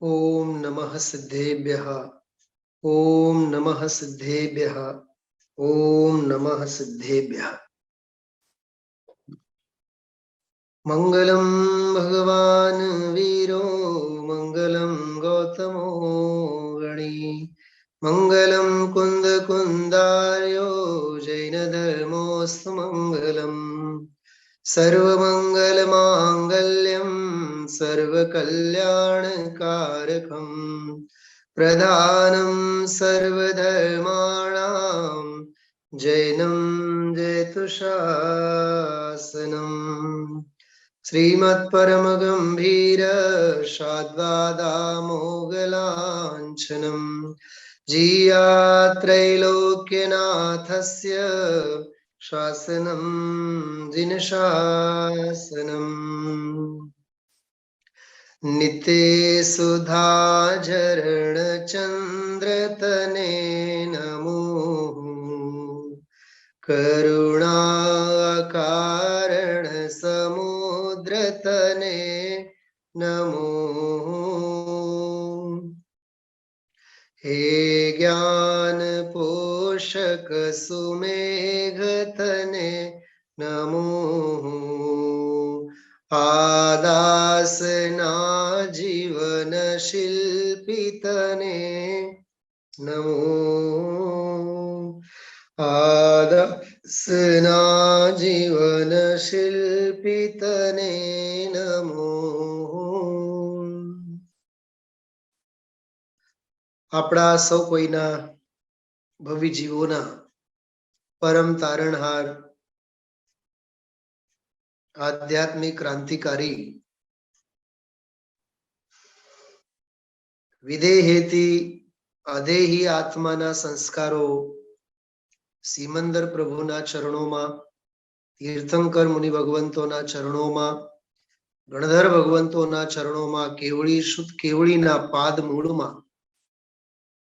ओम नमः सिद्धेभ्यः। ओम नमः सिद्धेभ्यः। ओम नमः सिद्धेभ्यः। मंगलम भगवान वीरो मंगलम गौतमो गणी मंगलम कुंद कुंदार्यो जैन धर्मोस्तु मंगलम सर्वमंगल मांगल्यम सर्वकल्याणकारकम प्रधानं सर्वधर्माणां जैनं जयतुशासनम् श्रीमत्परमगम्भीर शाद्वादामोगलाञ्छनम् जीयात्रैलोक्यनाथस्य शासनं जिनशासनम् नित्ये सुधाझरण चंद्रतने नमो करुणाकारण समुद्रतने नमो हे ज्ञान पोषक सुमेघतने नमो आदासना जीवन शिल्पितने नमो आदासना जीवन शिल्पितने नमो। આપણા સૌ કોઈના ભવિ જીવોના પરમ તારણહાર આધ્યાત્મિક ક્રાંતિકારી વિદેહેથી અદેહી આત્માના સંસ્કારો સિમંદર પ્રભુના ચરણોમાં, તીર્થંકર મુનિ ભગવંતોના ચરણોમાં, ગણધર ભગવંતોના ચરણોમાં, કેવળી શુદ્ધ કેવળીના પાદ મૂળમાં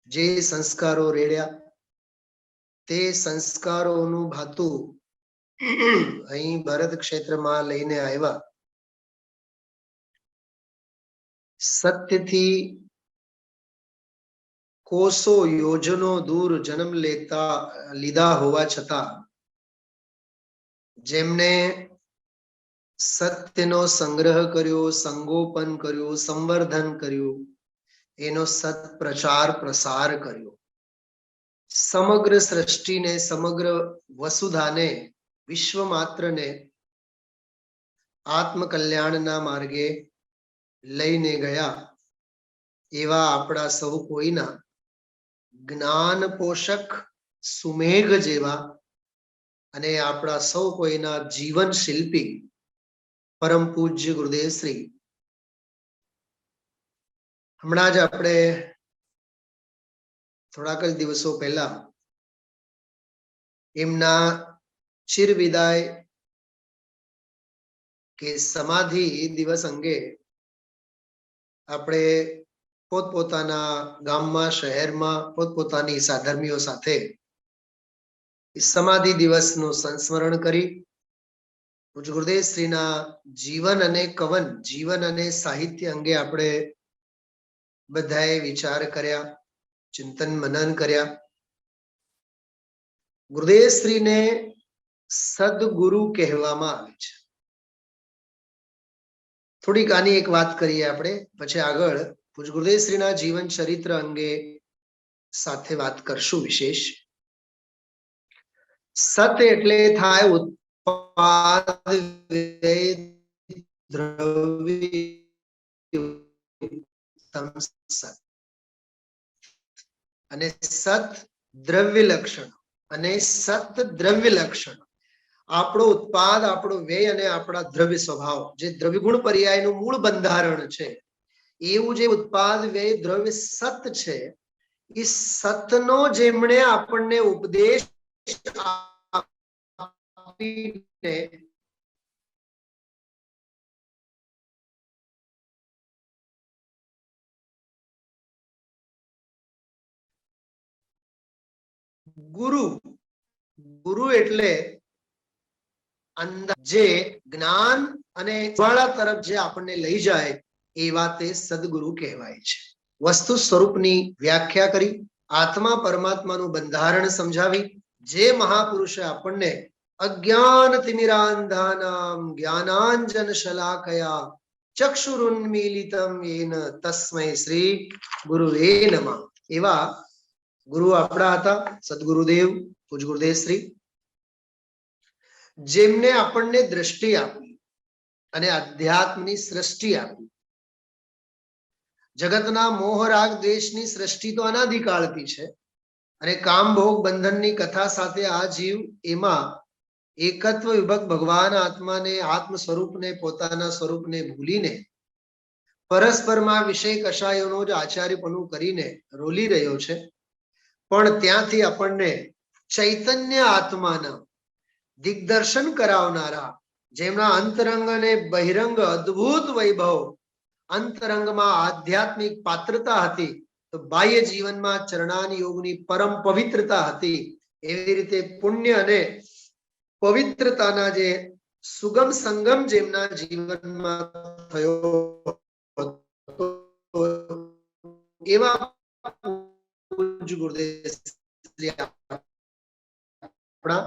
જે સંસ્કારો રેડ્યા તે સંસ્કારોનું ભાતું અહીં ભરત ક્ષેત્રમાં લઈને આવ્યા. સત્યથી કોસો યોજનો દૂર જન્મ લીધા હોવા છતાં જેમને સત્યનો સંગ્રહ કર્યો, સંગોપન કર્યું, સંવર્ધન કર્યું, એનો સત પ્રચાર પ્રસાર કર્યો, સમગ્ર સૃષ્ટિને, સમગ્ર વસુધાને, વિશ્વ માત્રને આત્મકલ્યાણના માર્ગે લઈને ગયા એવા આપણા સૌ કોઈના જ્ઞાન પોષક સુમેઘ જેવા અને આપણા સૌ કોઈના જીવન શિલ્પી પરમ પૂજ્ય ગુરુદેવ શ્રી હમણાં જ આપણે થોડાક જ દિવસો પહેલા એમના ચિરવિદાય કે સમાધિ દિવસ અંગે આપણે પોતપોતાના ગામમાં, શહેરમાં પોતપોતાની સાધર્મીઓ સાથે સમાધિ દિવસનું સંસ્મરણ કરી પૂજ્ય ગુરુદેવ શ્રીના જીવન અને કવન, જીવન અને સાહિત્ય અંગે આપણે બધાએ વિચાર કર્યા, ચિંતન મનન કર્યા. ગુરુદેવ શ્રીને સદગુરુ કહેવામાં આવે છે. થોડીક આની એક વાત કરીએ આપણે, પછી આગળ પૂજ્ય ગુરુદેવ શ્રીના જીવન ચરિત્ર અંગે સાથે વાત કરશું વિશેષ. સત એટલે થાય ઉત્પાદ સત અને સત દ્રવ્ય લક્ષણ અને સત દ્રવ્ય લક્ષણ, આપણો ઉત્પાદ, આપણો વ્યય અને આપણા દ્રવ્ય સ્વભાવ, જે દ્રવ્યગુણ પર્યાયનું મૂળ બંધારણ છે, એવું જે ઉત્પાદ વ્યય દ્રવ્ય સત છે, એ સતનો જેમણે આપણને ઉપદેશ આપીને ગુરુ, ગુરુ એટલે જે જ્ઞાન અને જ્વાળા તરફ જે આપણને લઈ જાય એવા તે સદગુરુ કહેવાય છે. વસ્તુ સ્વરૂપની વ્યાખ્યા કરી, આત્મા પરમાત્માનું બંધારણ સમજાવી, જે મહાપુરુષે આપણને અજ્ઞાન તિમિરાંધાનામ જ્ઞાનાંજન શલાકયા ચક્ષુરુન્મીલિતમ યેન તસ્મૈ શ્રી ગુરુવે નમઃ. એવા ગુરુ આપણા હતા સદગુરુદેવ પૂજ ગુરુદેવ શ્રી, જેમને આપણને દ્રષ્ટિ આપી અને અધ્યાત્મની સૃષ્ટિ આપી. જગતના મોહરાગ દ્વેષની સૃષ્ટિ તો અનાદિકાળથી છે અને કામ ભોગ બંધનની કથા સાથે આ જીવ એમાં એકત્વ વિભક્ત ભગવાન આત્માને આત્મ સ્વરૂપને પોતાના સ્વરૂપને ભૂલીને પરસ્પરમાં વિષય કશાયોનો જ આચાર્યપણું કરીને રોલી રહ્યો છે. પણ ત્યાંથી આપણને ચૈતન્ય આત્માના દિગ્દર્શન કરાવનારા, જેમના અંતરંગ અને બહિરંગ અદ્ભુત વૈભવ, અંતરંગમાં આધ્યાત્મિક પાત્રતા હતી તો બાહ્ય જીવનમાં ચરણાન યોગની પરમ પવિત્રતા હતી. એવી રીતે પુણ્ય અને પવિત્રતાના જે સુગમ સંગમ જેમના જીવનમાં થયો એવા પૂજ્ય ગુરુદેવ શ્રી આપણા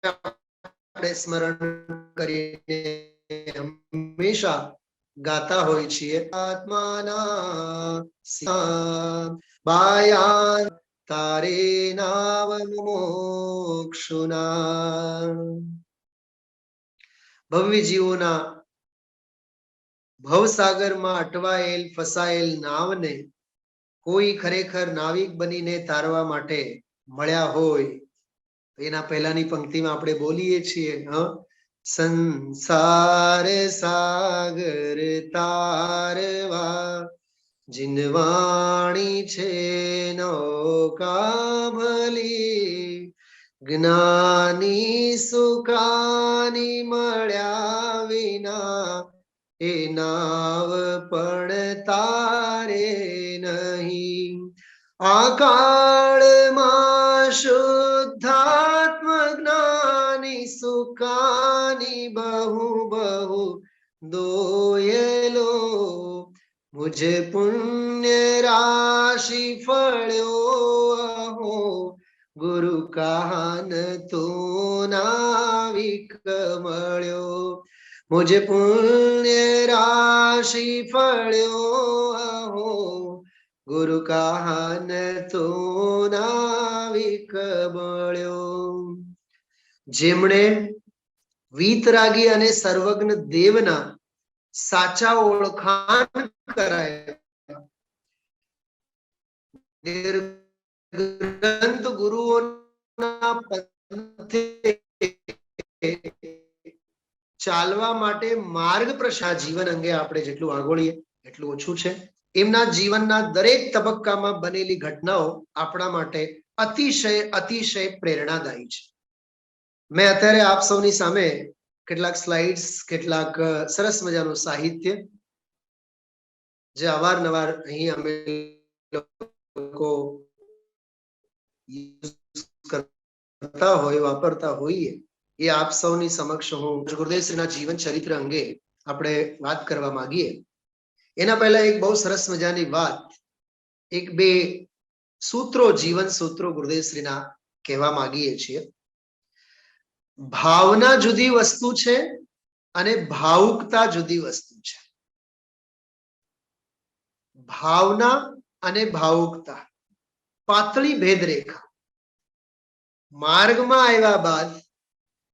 આપણે સ્મરણ કરીને હંમેશા ગાતા હોય છીએ. આત્માના બાયા તારે નાવ મોક્ષુના. ભવ્ય જીવોના ભવસાગરમાં અટવાયેલ ફસાયેલ નાવને કોઈ ખરેખર નાવિક બનીને તારવા માટે મળ્યા હોય. એના પહેલાની પંક્તિમાં આપણે બોલીએ છીએ, સંસાર સાગર તારવા જીનવાણી છે નૌકા ભલી, જ્ઞાની સુખાની મળ્યા વિના એ નાવ પણ તારે નહીં. આકાળમાં શુદ્ધાત્મ જ્ઞાની સુખાની બહુ બહુ દોયલો, મુझे પુણ્ય રાશિ ફળ્યો અહો, ગુરુ કાન તો નાવિક મળ્યો. મુझे પુણ્ય રાશિ ફળ્યો અહો, ગુરુ કાન તો નાવિક મળ્યો. જેમણે વીતરાગી અને સર્વજ્ઞ દેવના સાચા ઓળખાણ કરાય, નિર્ગ્રંથ ગુરુઓના પંથે ચાલવા માટે માર્ગ પ્રશા જીવન અંગે આપણે જેટલું આગોળીએ એટલું ઓછું છે. એમના જીવનના દરેક તબક્કામાં બનેલી ઘટનાઓ આપણા માટે અતિશય અતિશય પ્રેરણાદાયી છે. મેં અત્યારે આપ સૌની સામે કેટલાક સ્લાઇડ્સ, કેટલાક સરસ મજાનું સાહિત્ય જે અવારનવાર અહીં અમે લોકો કરતા હોય, વાપરતા હોઈએ, એ આપ સૌની સમક્ષ હું ગુરુદેવશ્રીના જીવન ચરિત્ર અંગે આપણે વાત કરવા માંગીએ. એના પહેલા એક બહુ સરસ મજાની વાત, એક બે સૂત્રો, જીવન સૂત્રો ગુરુદેવશ્રીના કહેવા માંગીએ છીએ. ભાવના જુદી વસ્તુ છે અને ભાવુકતા જુદી વસ્તુ છે. ભાવના અને ભાવુકતા પાતળી ભેદરેખા. માર્ગમાં આવ્યા બાદ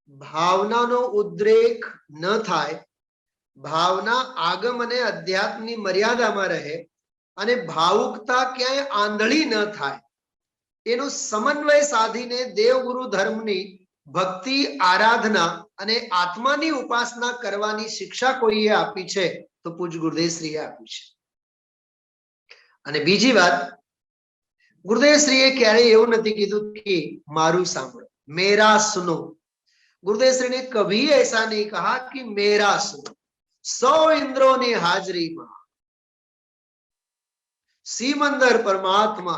ભાવનાનો ઉદ્રેક ન થાય, ભાવના આગમ અને અધ્યાત્મની મર્યાદામાં રહે અને ભાવુકતા ક્યાંય આંધળી ન થાય, એનો સમન્વય સાધીને દેવગુરુ ધર્મની ભક્તિ, આરાધના અને આત્માની ઉપાસના કરવાની શિક્ષા કોઈએ આપી છે તો પૂજ્ય ગુરુદેવશ્રીએ આપી છે. અને બીજી વાત, ગુરુદેવશ્રીએ ક્યારેય એવું નથી કીધું કે મારું સાંભળો, મેરા સુનો. गुरुदेव ने कभी ऐसा नहीं कहा कि मेरा सुनो. 100 इंद्रों ने हाजरी में सीमंदर परमात्मा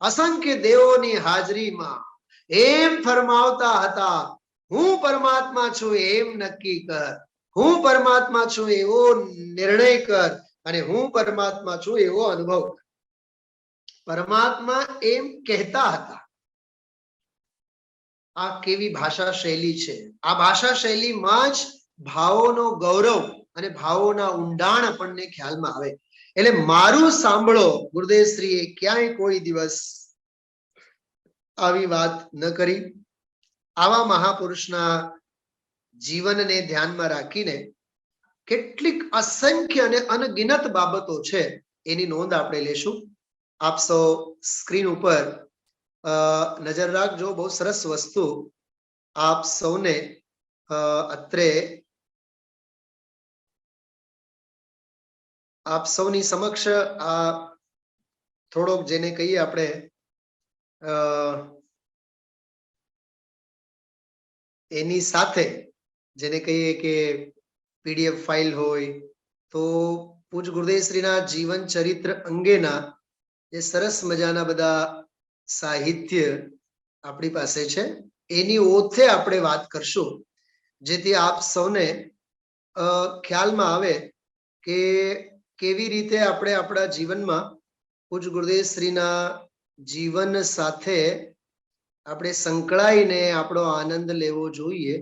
असंख्य देवों ની હાજરીમાં એમ ફરમાવતા હતા હું પરમાત્મા છું એમ નક્કી કર, હું પરમાત્મા છું એવો નિર્ણય કર, અને હું પરમાત્મા છું એવો અનુભવ કર. પરમાત્મા એમ કહેતા હતા. આ કેવી ભાષા શૈલી છે! આ ભાષા શૈલીમાં જ ભાવોનો ગૌરવ અને ભાવોના ઊંડાણ આપણને ખ્યાલમાં આવે. એટલે મારું સાંભળો, ગુરુદેવ શ્રીએ ક્યાંય કોઈ દિવસ આવી વાત ન કરી. આવા મહાપુરુષના જીવનને ધ્યાનમાં રાખીને કેટલીક અસંખ્ય અને અનગિનત બાબતો છે એની નોંધ આપણે લેશું. આપ સૌ સ્ક્રીન ઉપર નજર રાખજો. બહુ સરસ વસ્તુ આપ સૌને અત્રે આપ સૌની સમક્ષ આ થોડોક જેને કહીએ આપણે એની સાથે જેને કહીએ કે પીડીએફ ફાઇલ હોય તો પૂજ ગુરુદેવ શ્રીના જીવન ચરિત્ર અંગેના જે સરસ મજાના બધા સાહિત્ય આપણી પાસે છે એની ઓથે આપણે વાત કરશું, જેથી આપ સૌને ખ્યાલમાં આવે કે કેવી રીતે આપણે આપણા જીવનમાં પૂજ ગુરુદેવ શ્રીના જીવન સાથે આપણે સંકળાઈને આપણો આનંદ લેવો જોઈએ.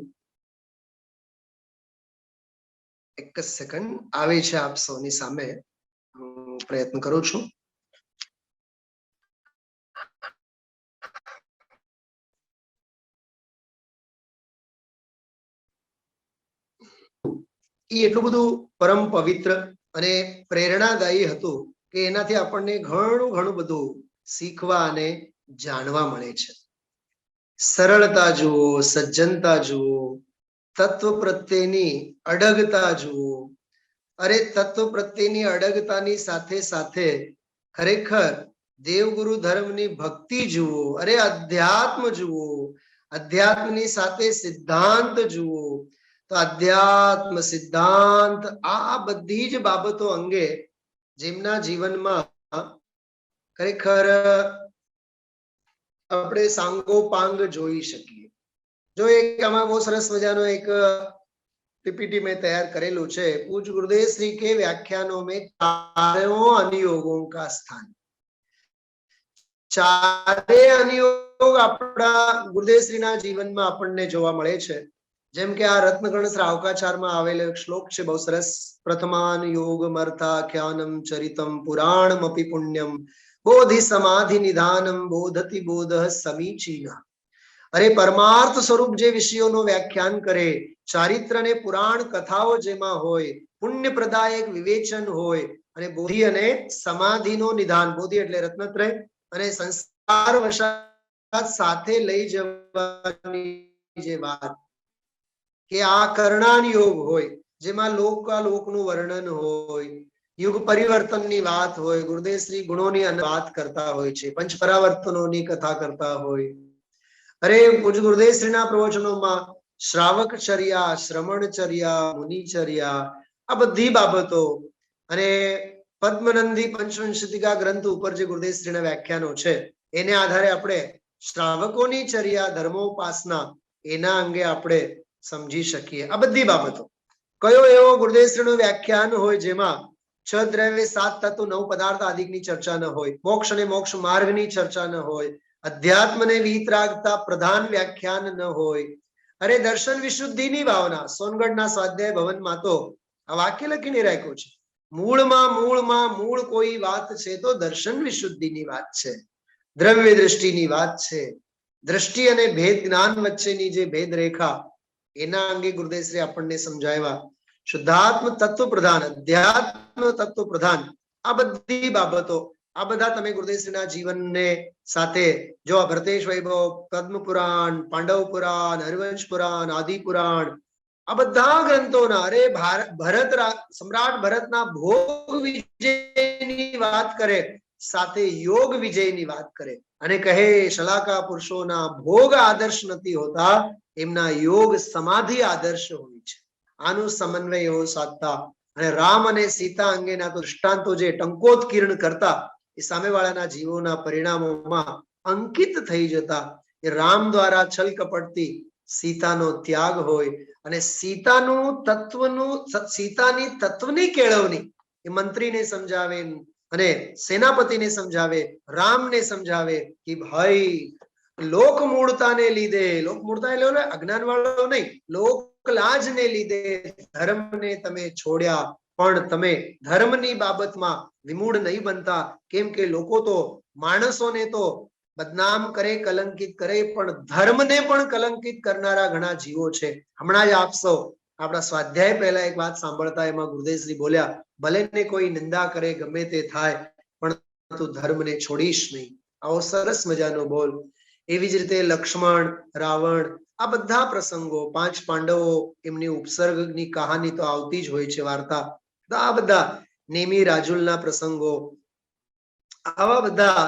એક જ સેકન્ડ આવે છે આપ સૌની સામે, હું પ્રયત્ન કરું છું. એ એટલું બધું પરમ પવિત્ર અને પ્રેરણાદાયી હતું કે એનાથી આપણને ઘણું ઘણું બધું શીખવા અને જાણવા મળે છે. સરળતા જુઓ, સજ્જનતા જુઓ, તત્વ પ્રત્યેની અડગતા જુઓ. અરે તત્વ પ્રત્યેની અડગતાની સાથે સાથે ખરેખર દેવગુરુ ધર્મની ભક્તિ જુઓ, અરે અધ્યાત્મ જુઓ, અધ્યાત્મની સાથે સિદ્ધાંત જુઓ. તો અધ્યાત્મ, સિદ્ધાંત આ બધી જ બાબતો અંગે જેમના જીવનમાં ખરેખર આપણે સાંગોપાંગ જોઈ શકીએ. જો એક આમાં બહુ સરસ મજાનો એક पीपीटी में तैयार करेलू છે. पूज गुरुदेव श्री के व्याख्यानों में चारों अनुयोगों का स्थान, ચારે અનુયોગ આપણા ગુરુદેવ શ્રીના જીવનમાં આપણને જોવા મળે છે. જેમ કે આ રત્નગણ શ્રાવકાચારમાં આવેલો એક શ્લોક છે, બહુ સરસ. પ્રથમાન યોગ મર્થાખ્યાનમ ચરિતમ પુરાણમપી પુણ્યમ બોધિ સમાધિ નિધાનમ બોધતિ બોધ સમીચીન. અરે પરમાર્થ સ્વરૂપ જે વિષયોનું વ્યાખ્યાન કરે, ચારિત્ર અને પુરાણ કથાઓ જેમાં હોય, પુણ્ય પ્રદાયક વિવેચન હોય, અને બોધિ અને સમાધિનો નિધાન, બોધિ એટલે રત્નત્રય અને સંસ્કાર વશાત સાથે લઈ જવાની જે વાત કે આ કર્ણાન યોગ હોય, જેમાં લોકાલોકનું વર્ણન હોય, યુગ પરિવર્તનની વાત હોય, ગુરુદેવ શ્રી ગુણોની વાત કરતા હોય છે, પંચ પરાવર્તનોની કથા કરતા હોય. અરે પૂજ ગુરુદેવ શ્રીના પ્રવચનોમાં શ્રાવકચર્યા, શ્રમણચર્યા, મુનિચર્યા આ બધી બાબતો, અને પદ્મનંદી પંચવંશતિકા ગ્રંથ ઉપર જે ગુરુદેવ શ્રીના વ્યાખ્યાનો છે એને આધારે આપણે શ્રાવકોની ચર્યા, ધર્મોપાસના એના અંગે આપણે સમજી શકીએ. આ બધી બાબતો કયો એવો ગુરુદેવ શ્રીનું વ્યાખ્યાન હોય જેમાં 6 દ્રવ્ય 7 તત્વ 9 પદાર્થ આદિની ચર્ચા ન હોય, મોક્ષ અને મોક્ષ માર્ગની ચર્ચા ન હોય, અધ્યાત્મને વિતરાગતા પ્રધાન વ્યાખ્યાન ન હોય. અરે દર્શન વિશુદ્ધિની ભાવના, સોનગઢના સ્વાધ્યાય ભવનમાં તો આ વાક્ય લખીને રાખ્યું છે, મૂળમાં મૂળ કોઈ વાત છે તો દર્શન વિશુદ્ધિની વાત છે, દ્રવ્ય દ્રષ્ટિની વાત છે. દ્રષ્ટિ અને ભેદ જ્ઞાન વચ્ચેની જે ભેદ રેખા એના અંગે ગુરુદેવશ્રી આપણને સમજાવ્યા. શુદ્ધાત્મ તત્વ પ્રધાન, અધ્યાત્મ તત્વ પ્રધાન આ બધી બાબતો, આ બધા તમે ગુરુદેવશ્રીના જીવનને સાથે જો આ ભરતેશ વૈભવ, પદ્મ પુરાણ, પાંડવ પુરાણ, હરિવંશ પુરાણ, આદિ પુરાણ આ બધા ગ્રંથોના, અરે ભરત સમ્રાટ ભરતના ભોગ વિજયની વાત કરે, સાથે યોગ વિજયની વાત કરે, અને કહે શલાકા પુરુષોના ભોગ આદર્શ નથી હોતા, એમના યોગ સમાધિ આદર્શ હોય છે. આનું સમન્વય એવો સાધતા, અને રામ અને સીતા અંગેના તો દૃષ્ટાંતો જે ટંકોત્કીર્ણ કરતા એ સામેવાળાના જીવોના પરિણામોમાં અંકિત થઈ જતા. એ રામ દ્વારા છલ કપટથી સીતાનો ત્યાગ હોય અને સીતાનું સીતાની તત્વની કેળવણી એ મંત્રીને સમજાવે અને સેનાપતિને સમજાવે, રામને સમજાવે કે ભાઈ લોક મૂળતાને લીધે, લોક મૂળતા એટલે અજ્ઞાન વાળો નહીં, લોક લાજને લીધે ધર્મને તમે છોડ્યા, પણ તમે ધર્મની બાબતમાં વિમૂઢ નહીં બનતા. કેમ કે લોકો તો માણસોને તો બદનામ કરે, કલંકિત કરે, પણ ધર્મને પણ કલંકિત કરનારા ઘણા જીવો છે. હમણાં જ આપ સૌ આપણા સ્વાધ્યાય પહેલા એક વાત સાંભળતા, એમાં ગુરુદેવશ્રી બોલ્યા, ભલે ને કોઈ નિંદા કરે, ગમે તે થાય, પણ તું ધર્મને છોડીશ નહીં. આવો સરસ મજાનો બોલ. એવી જ રીતે લક્ષ્મણ, રાવણ, આ બધા પ્રસંગો, 5 પાંડવો, એમની ઉપસર્ગની કહાની તો આવતી જ હોય છે, વાર્તા. આ બધા નેમી રાજુલના પ્રસંગો, આવા બધા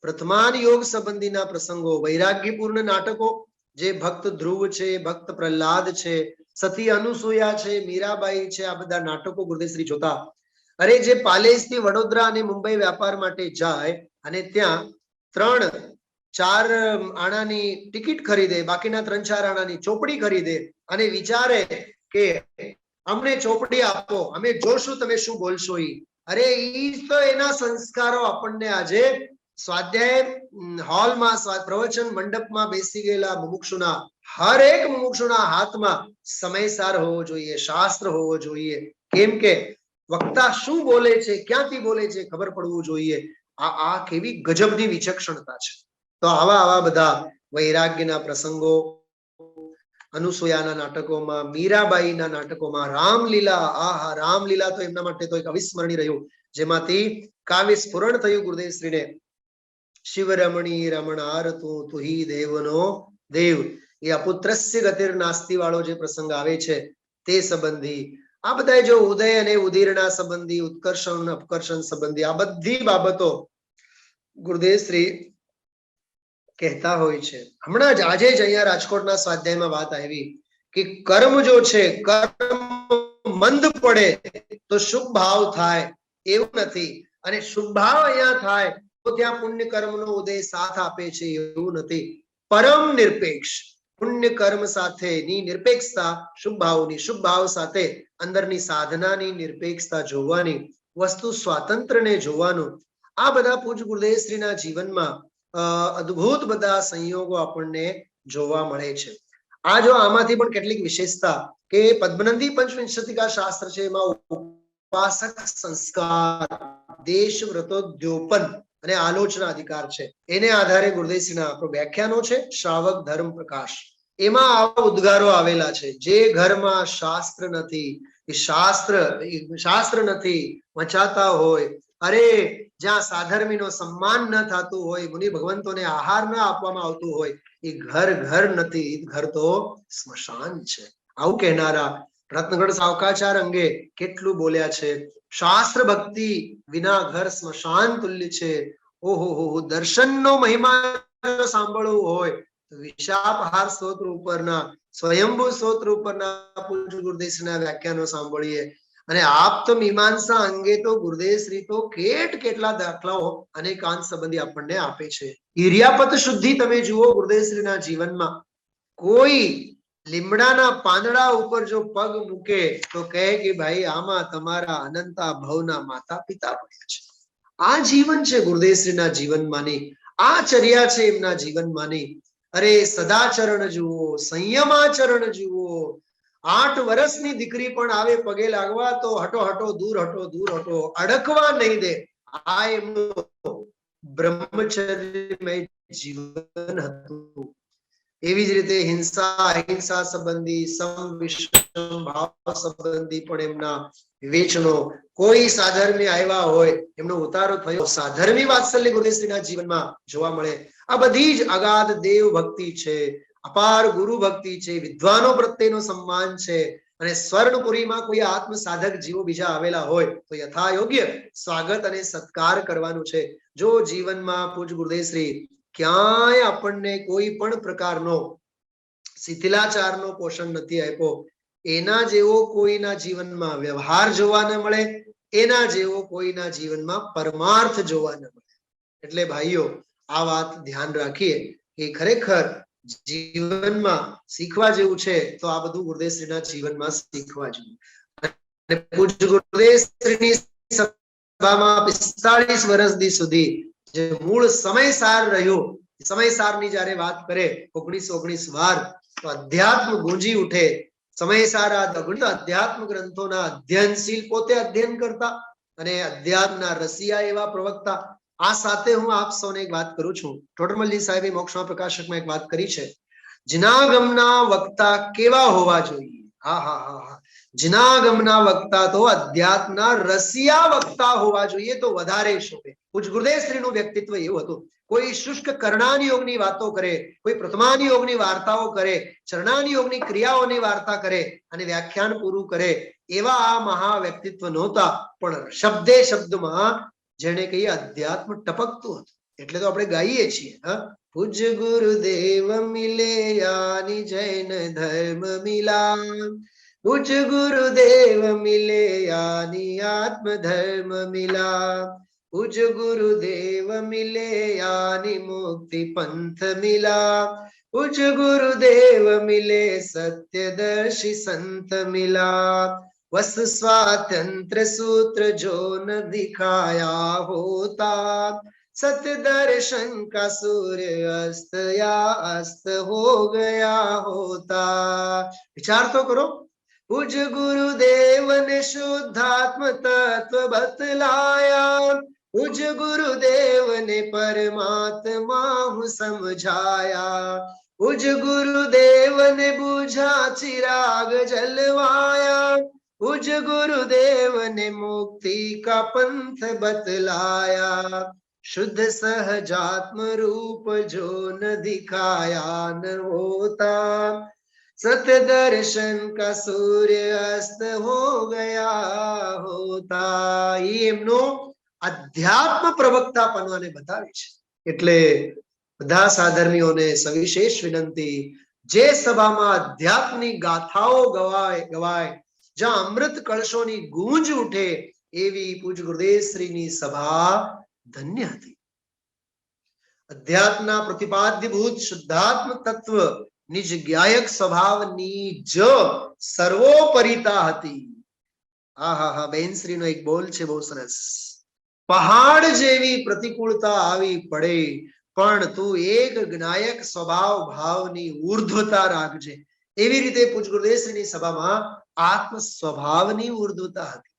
પ્રથમાન યોગ સંબંધીના પ્રસંગો, વૈરાગ્યપૂર્ણ નાટકો, જે ભક્ત ધ્રુવ છે, ભક્ત પ્રહલાદ છે, સતી અનુસૂયા છે, મીરાબાઈ છે, આ બધા નાટકો ગુરુદેવશ્રી જોતા. અરે જે પાલેસથી વડોદરા અને મુંબઈ વ્યાપાર માટે જાય અને ત્યાં 3-4 આણાની ટિકિટ ખરીદે, બાકીના 3-4 આણાની ચોપડી ખરીદે અને વિચારે કે અમને ચોપડી આપો, અમે જોશું તમે શું બોલશો. અરે ઈ તો એના સંસ્કારો આપણને આજે સ્વાધ્યાય હોલમાં, પ્રવચન મંડપમાં બેસી ગયેલા મુમુક્ષુના, હર એક મુમુક્ષુના હાથમાં સમયસાર હોવો જોઈએ, શાસ્ત્ર હોવો જોઈએ. કેમ કે વક્તા શું બોલે છે, ક્યાંથી બોલે છે, ખબર પડવું જોઈએ. આ કેવી ગજબની વિચક્ષણતા છે. તો આવા બધા વૈરાગ્યના પ્રસંગો, અનુસૂયાના નાટકોમાં, મીરાબાઈના નાટકોમાં, રામલીલા, આહા, રામલીલા તો એમના માટે તો એક અવિસ્મરણીય રહ્યું, જેમાંથી કાવ્ય સ્ફુરણ થયું ગુરુદેવશ્રીને, શિવ રમણી રમણાર તું તુહી દેવનો દેવ. એ અપુત્રસ્ય ગતિર નાસ્તિ વાળો જે પ્રસંગ આવે છે તે સંબંધી, આ બધા જો ઉદય અને ઉદીરના સંબંધી, ઉત્કર્ષણ અપકર્ષણ સંબંધી, આ બધી બાબતો ગુરુદેવશ્રી કહેતા હોય છે. હમણાં જ આજે જ અહીંયા રાજકોટના સ્વાધ્યાયમાં વાત આવી કે કર્મ જો છે, કર્મ મંદ પડે તો શુભ ભાવ થાય એવું નથી, અને શુભ ભાવ અહીંયા થાય તો ત્યાં પુણ્ય કર્મનો ઉદય સાથ આપે છે એવું નથી. પરમ નિરપેક્ષ પુણ્ય કર્મ સાથેની નિરપેક્ષતા, શુભ ભાવની, શુભ ભાવ સાથે અંદરની સાધનાની નિરપેક્ષતા જોવાની, વસ્તુ સ્વાતંત્રને જોવાનું, આ બધા પૂજ્ય ગુરુદેવશ્રીના જીવનમાં અદ્ભુત બધા સંયોગો આપણને જોવા મળે છે. આ જો આમાંથી પણ કેટલીક વિશેષતા કે પદ્મનંદી પંચવિંશતિકા શાસ્ત્ર છે, એમાં ઉપાસક સંસ્કાર, દેશ વ્રતોદ્યોપન અને આલોચના અધિકાર છે. એને આધારે ગુરુદેવશ્રીના આપણો વ્યાખ્યાનો છે, શ્રાવક ધર્મ પ્રકાશ. એમાં આવા ઉદ્ગારો આવેલા છે, જે ઘરમાં શાસ્ત્ર નથી, શાસ્ત્ર નથી વંચાતા હોય, અરે જ્યાં સાધર્મીનો સન્માન ન થતું હોય, મુનિ ભગવંતોને આહાર ન આપવામાં આવતું હોય, એ ઘર નથી, ઘર તો સ્મશાન છે. આવું કહેનારા રત્નગઢ સાવકાચાર અંગે કેટલું બોલ્યા છે. શાસ્ત્ર ભક્તિ વિના ઘર સ્મશાન તુલ્ય છે. ઓહો, દર્શનનો મહિમા સાંભળવું હોય તો વિશાપહાર સ્તોત્ર ઉપરના, સ્વયંભૂ સ્તોત્ર ઉપરના પૂજ્ય ગુરુદેવશ્રીના વ્યાખ્યાનો સાંભળીએ. અને આપ્ત મીમાંસા અંગે તો ગુરુદેવશ્રી તો કેટલા દાખલાઓ અનેકાંત સંબંધી આપણને આપે છે. ઈર્યાપત શુદ્ધિ તમે જુઓ ગુરુદેવશ્રીના જીવનમાં, કોઈ લીમડાના પાંદડા ઉપર જો પગ મૂકે તો કહે કે ભાઈ આમાં તમારા અનંતા ભવના માતા પિતા પડ્યા છે. આ જીવન છે ગુરુદેવશ્રીના જીવનમાંની, આ ચર્યા છે એમના જીવનમાંની. અરે સદાચરણ જુઓ, સંયમાચરણ જુઓ. 8 વર્ષની દીકરી પણ આવે પગે લાગવા તો હટો દૂર હટો, અડકવા નહીં દે. આ એમનું બ્રહ્મચર્યમય જીવન હતું. એવી જ રીતે હિંસા અહિંસા સંબંધી, સમ વિષમ ભાવ સંબંધી પણ એમના વિવેચનો. કોઈ સાધર્મી આવ્યા હોય, એમનો ઉતારો થયો, સાધર્મી વાત્સલ્ય ગુરુદેવશ્રીના જીવનમાં જોવા મળે. આ બધી જ અગાધ દેવ ભક્તિ છે, અપાર ગુરુ ભક્તિ છે, વિદ્વાનો પ્રત્યેનો સન્માન છે. અને સ્વર્ણપુરીમાં કોઈ આત્મ સાધક જીવો બીજા આવેલા હોય તો યથા યોગ્ય સ્વાગત અને સત્કાર કરવાનું છે. જો જીવનમાં પૂજ્ય ગુરુદેવશ્રી ક્યાંય આપણને કોઈ પણ પ્રકારનો શિથિલાચારનો પોષણ નથી આપ્યો, એના જેવો કોઈના જીવનમાં વ્યવહાર જોવા ન મળે, એના જેવો કોઈના જીવનમાં પરમાર્થ જોવા ન મળે. એટલે ભાઈઓ આ વાત ધ્યાન રાખીએ કે ખરેખર જીવનમાં શીખવા જેવું છે તો આ બધું ગુરુદેવશ્રીના જીવનમાં શીખવા જેવું. અને પૂજ્ય ગુરુદેવશ્રીની સભામાં 45 વર્ષ સુધી જે મૂળ સમયસાર રહ્યો, સમયસારની જ્યારે વાત કરે 19 વાર તો અધ્યાત્મ ગુંજી ઉઠે. સમયસાર અધ્યાત્મ ગ્રંથોના અધ્યયનશીલ, પોતે અધ્યયન કરતા અને અધ્યાત્મના રસિયા એવા પ્રવક્તા. આ સાથે હું આપ સૌને એક વાત કરું છું. ટોડરમલજી સાહેબે મોક્ષમાં પ્રકાશકમાં એક વાત કરી છે, જિનાગમના વક્તા કેવા હોવા જોઈએ. હા હા હા હા, જિનાગમના વક્તા તો અધ્યાત્મના રસિયા વક્તા હોવા જોઈએ તો વધારે શોભે. પૂજ્ય ગુરુદેવશ્રીનું વ્યક્તિત્વ એવું હતું. કોઈ શુષ્ક કર્ણાની યોગની વાતો કરે, કોઈ પ્રથમાની યોગની વાર્તાઓ કરે, ચરણાની યોગની ક્રિયાઓની વાર્તા કરે અને વ્યાખ્યાન પૂરું કરે, એવા આ મહા વ્યક્તિત્વ નહોતા. પણ શબ્દે શબ્દમાં જેને કહીએ અધ્યાત્મ ટપકતું હતું. એટલે તો આપણે ગાઈએ છીએ, પૂજ્ય ગુરુદેવ મિલે યાની જૈન ધર્મ મિલા, પૂજ્ય ગુરુદેવ મિલે યાની આત્મ ધર્મ મિલા, પૂજ્ય ગુરુદેવ મિલે યાની મુક્તિ પંથ મિલા, પૂજ્ય ગુરુદેવ મિલે સત્યદર્શી સંત મિલા, वस स्वातंत्र सूत्र जो न दिखाया होता, सत्य दर्शन का सूर्य अस्त या अस्त हो गया होता. विचार तो करो. पूज्य गुरुदेव ने शुद्धात्म तत्व बतलाया, पूज्य गुरुदेव ने परमात्मा हूँ समझाया, पूज्य गुरुदेव ने बुझा चिराग जलवाया, पूज्य गुरुदेव ने मुक्ति का पंथ बतलाया, शुद्ध सहजात्म रूप जो न दिखाया न होता, सत्य दर्शन का सूर्य अस्त हो गया होता. એમનો અધ્યાત્મ પ્રવક્તા પનવાને બતાવે છે. એટલે બધા સાધર્મીઓને સવિશેષ વિનંતી, જે સભામાં અધ્યાત્મની ગાથાઓ ગવાય, જ્યાં અમૃત કળશોની ગૂંજ ઉઠે, એવી પૂજ્ય ગુરુદેવશ્રીની સભા ધન્ય હતી. અધ્યાત્મના પ્રતિપાદ્યભૂત શુદ્ધાત્મ તત્વ નિજ ગાયક સ્વભાવની જ સર્વોપરિતા હતી. હા હા હા, બેનશ્રીનો એક બોલ છે બહુ સરસ. પહાડ જેવી પ્રતિકૂળતા આવી પડે પણ તું એક જ્ઞાયક સ્વભાવ ભાવની ઉર્ધ્વતા રાખજે. એવી રીતે પૂજ્ય ગુરુદેવશ્રીની સભામાં આત્મ સ્વભાવની ઉર્ધ્વતા હતી.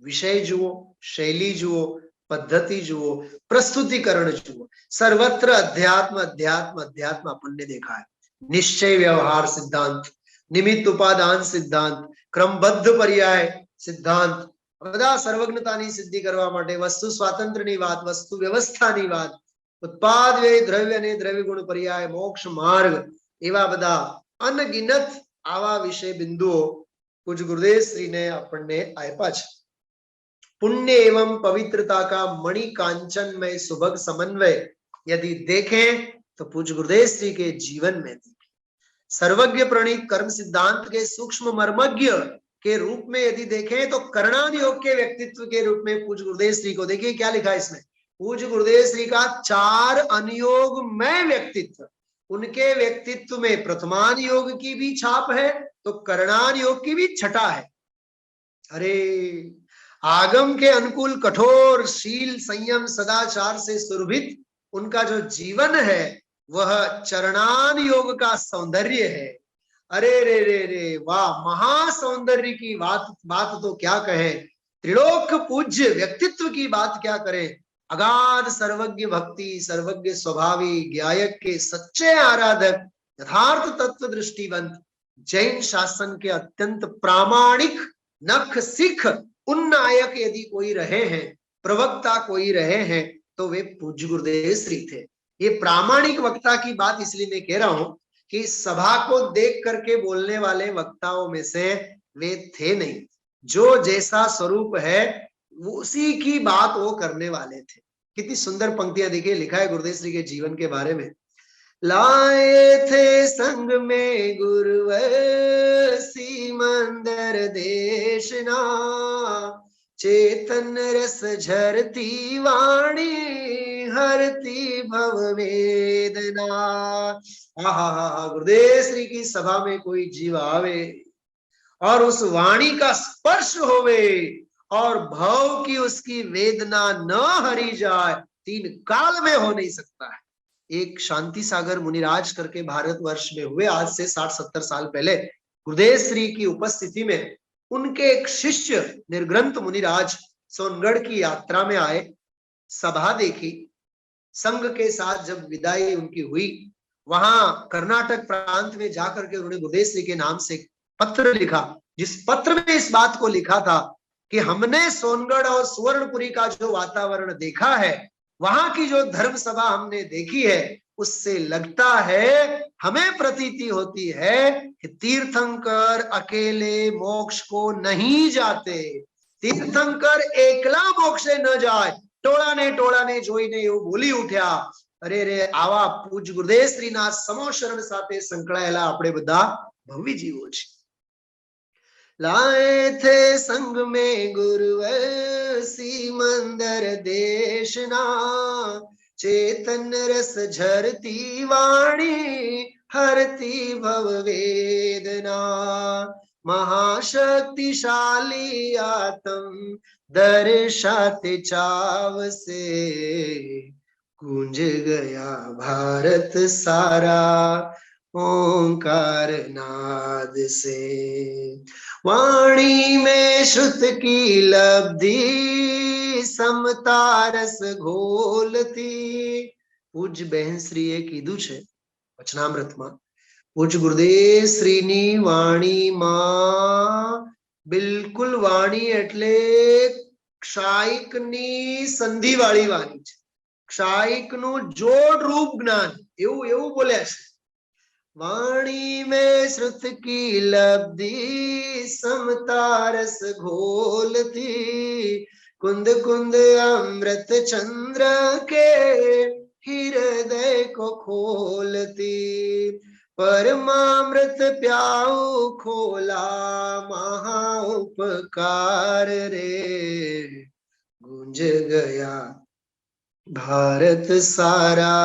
વિષય જુઓ, શૈલી જુઓ, પદ્ધતિ જુઓ, પ્રસ્તુતિકરણ જુઓ, સર્વત્ર અધ્યાત્મ અધ્યાત્મ અધ્યાત્મ આપણને દેખાય. નિશ્ચય વ્યવહાર સિદ્ધાંત, નિમિત્ત ઉપાદાન સિદ્ધાંત, ક્રમબદ્ધ પર્યાય સિદ્ધાંત, બધા સર્વજ્ઞતાની સિદ્ધિ કરવા માટે વસ્તુ સ્વાતંત્ર્યની વાત, વસ્તુ વ્યવસ્થાની વાત, ઉત્પાદ વ્યય દ્રવ્ય અને દ્રવ્ય ગુણ પર્યાય, મોક્ષ માર્ગ, એવા બધા અનગિનત આવા વિષય બિંદુઓ પૂજ્ય ગુરુદેવશ્રીને આપણને આપ્યા છે. पुण्य एवं पवित्रता का मणि कांचन में सुभग समन्वय यदि देखें तो पूज्य गुरुदेव श्री के जीवन में देखें. सर्वज्ञ प्रणीत कर्म सिद्धांत के सूक्ष्म मर्मज्ञ के रूप में यदि देखें तो कर्णान योग के व्यक्तित्व के रूप में पूज्य गुरुदेव श्री को देखिए. क्या लिखा है इसमें? पूज्य गुरुदेव श्री का 4 अनुयोग में व्यक्तित्व. उनके व्यक्तित्व में प्रथमान योग की भी छाप है तो कर्णान योग की भी छटा है. अरे, आगम के अनुकूल कठोर शील संयम सदाचार से सुरभित उनका जो जीवन है वह चरणान योग का सौंदर्य है. अरे रे रे रे वाह, महासौंदर्य की बात तो क्या कहे, त्रिलोक पूज्य व्यक्तित्व की बात क्या करें. अगाध सर्वज्ञ भक्ति, सर्वज्ञ स्वभावी गायक के सच्चे आराधक, यथार्थ तत्व दृष्टिवंत, जैन शासन के अत्यंत प्रामाणिक नख सिख उन्नायक यदि कोई रहे हैं, प्रवक्ता कोई रहे हैं तो वे पूज्य गुरुदेव श्री थे. ये प्रामाणिक वक्ता की बात इसलिए मैं कह रहा हूं कि सभा को देख करके बोलने वाले वक्ताओं में से वे थे नहीं. जो जैसा स्वरूप है उसी की बात वो करने वाले थे. कितनी सुंदर पंक्तियां देखिए, लिखा है गुरुदेव श्री के जीवन के बारे में. लाए थे संग में गुरुवर सिमंदर देशना, चेतन रस झरती वाणी हरती भव वेदना। गुरुदेव श्री की सभा में कोई जीव आवे और उस वाणी का स्पर्श होवे और भाव की उसकी वेदना न हरी जाए, तीन काल में हो नहीं सकता है। एक शांति सागर मुनिराज करके भारतवर्ष में हुए, आज से 60-70 साल पहले गुरुदेव श्री की उपस्थिति में उनके एक शिष्य निर्ग्रंथ मुनिराज सोनगढ़ की यात्रा में आए, सभा देखी, संघ के साथ जब विदाई उनकी हुई, वहां कर्नाटक प्रांत में जाकर के उन्होंने गुरुदेव श्री के नाम से पत्र लिखा, जिस पत्र में इस बात को लिखा था कि हमने सोनगढ़ और सुवर्णपुरी का जो वातावरण देखा है, वहां की जो धर्म सभा हमने देखी है, उससे लगता है, हमें प्रतीति होती है कि तीर्थंकर अकेले मोक्ष को नहीं जाते, तीर्थंकर एकला मोक्षे न जाए। टोळा ने જોઈને એવું બોલી ઉઠ્યા, અરે રે આવા પૂજ ગુરુદેવ શ્રીના સમો શરણ સાથે સંકળાયેલા આપણે બધા ભવ્ય જીવો છે। लाए थे संग में गुरुवर सिमंदर देशना, चेतन रस झरती वाणी हरती भव वेदना, महाशक्तिशाली आत्म दर्शाते चाव से, गूंज गया भारत सारा ओंकार नाद से। वाणी में श्रुत की लब्धि समता रस घोलती। पूज्य बहन श्रीए कीधું છે વચનામૃતમાં, પૂज्य ગુરુદેવ શ્રીની વાણીમાં બિલકુલ વાણી એટલે ક્ષાયિકની સંધિવાળી વાણી છે, ક્ષાયિકનું જોડ રૂપ જ્ઞાન, એવું બોલ્યા છે। वाणी में श्रुत की लब्धि समता रस घोलती, कुंद कुंद अमृत चंद्र के हृदय को खोलती, परमामृत प्याऊ खोला महा उपकार रे, गूंज गया भारत सारा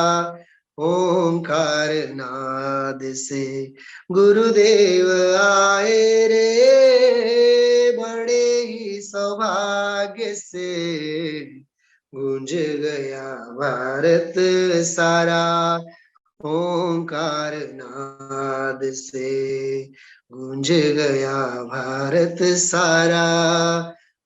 ओंकार नाद से। गुरुदेव आए रे बड़े ही सौभाग्य से, गूंज गया भारत सारा ओंकार नाद से, गूंज गया भारत सारा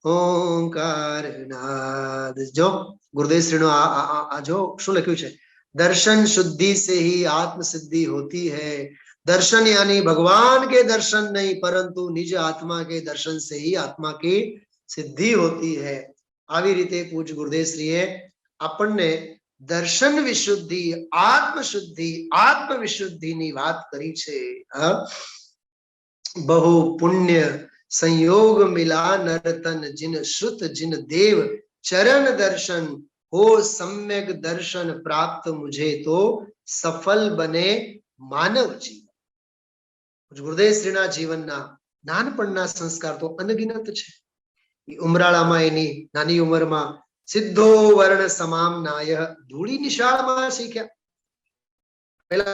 ओंकार नाद। जो गुरुदेव श्रीनो आ जो શું લખ્યું છે, दर्शन शुद्धि से ही आत्म सिद्धि होती है। दर्शन यानी भगवान के दर्शन नहीं, परंतु निज आत्मा के दर्शन से ही आत्मा की सिद्धि होती है। આવી રીતે પૂज्य गुरुदेव श्रीએ આપણને દર્શન વિશુદ્ધિ, આત્મ વિશુદ્ધિની વાત કરી છે। बहु पुण्य संयोग मिला नरतन, जिन श्रुत जिन देव चरण दर्शन, हो सम्यक दर्शन प्राप्त मुझे तो सफल बने मानव जीवन। गुरुदेव श्रीना जीवनना नानपणना संस्कार तो अनगिनत छे। उमराळामां एनी नानी उंमरमां सिद्धो वर्ण समाम नाय धूળી નિશાળમાં શીખ્યા। પહેલા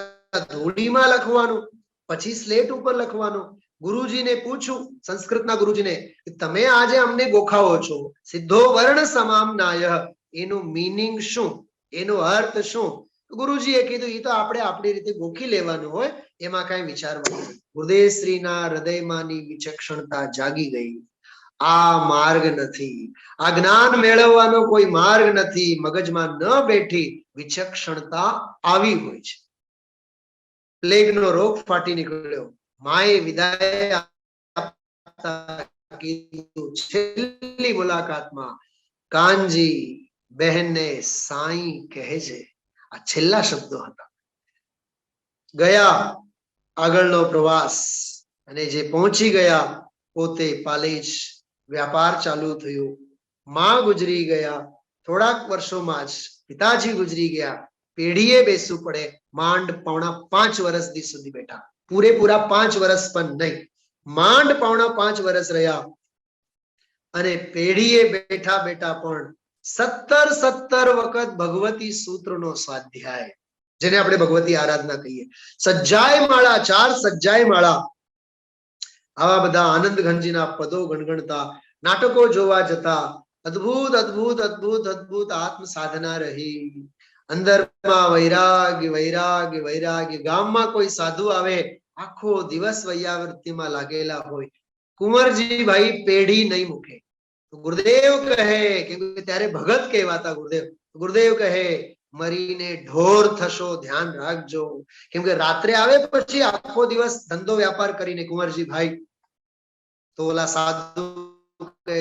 ધૂળીમાં લખવાનું, પછી સ્લેટ ઉપર લખવાનું। ગુરુજીને પૂછ્યું, સંસ્કૃતના ગુરુજીને, તમે આજે અમને ગોખાવો છો, સિદ્ધો વર્ણ સમામ નાય, એનું મીનિંગ શું, એનો અર્થ શું? ગુરુજીએ કીધું, એ તો આપણે આપણી રીતે ગોખી લેવાનું હોય, એમાં કઈ વિચારવાનું। ગુરુદેવ શ્રીના હૃદયમાંની વિચક્ષણતા જાગી ગઈ। આ માર્ગ નથી, આ જ્ઞાન મેળવવાનો કોઈ માર્ગ નથી, મગજમાં ન બેઠી વિચક્ષણતા આવી હોય છે। પ્લેગનો રોગ ફાટી નીકળ્યો, માએ વિદાય આપતા કીધું, છેલ્લી મુલાકાતમાં કાનજી બહેનને સાઈ કહેજે, આ છેલ્લા શબ્દો હતા। ગયા આગળનો પ્રવાસ, અને જે પહોંચી ગયા પોતે પાલેજ, વ્યાપાર ચાલુ થયો, માં ગુજરી ગયા, થોડાક વર્ષોમાં જ પિતાજી ગુજરી ગયા, પેઢીએ બેસવું પડે, માંડ પૌણા 5 વર્ષ સુધી બેઠા, પૂરેપૂરા 5 વર્ષ પણ નહીં, માંડ પૌણા 5 વર્ષ રહ્યા। અને પેઢીએ બેઠા બેઠા પણ 17 વખત ભગવતી સૂત્રનો સ્વાધ્યાય, જેને આપણે ભગવતી આરાધના કહીએ. સજ્જાય માળા, 4 સજ્જાય માળા. આવા બધા આનંદ ઘનજીના પદો ગણગણતા, નાટકો જોવા જતા, અદ્ભુત અદ્ભુત અદ્ભુત અદ્ભુત આત્મ સાધના રહી. અંદરમાં વૈરાગ્ય વૈરાગ્ય વૈરાગ્ય. ગામમાં કોઈ સાધુ આવે, આખો દિવસ વૈયાવૃત્તિમાં લાગેલા હોય, કુંવરજીભાઈ પેઢી નહીં મૂકે. ગુરુદેવ કહે, કે ત્યારે ભગત કહેવાતા ગુરુદેવ. ગુરુદેવ કહે, મરીને ઢોર થશો, ધ્યાન રાખજો. કેમ કે રાત્રે આવે પછી આખો દિવસ ધંધો વ્યાપાર કરીને કુંવરજીભાઈ તો ઓલા સાધુ કહે,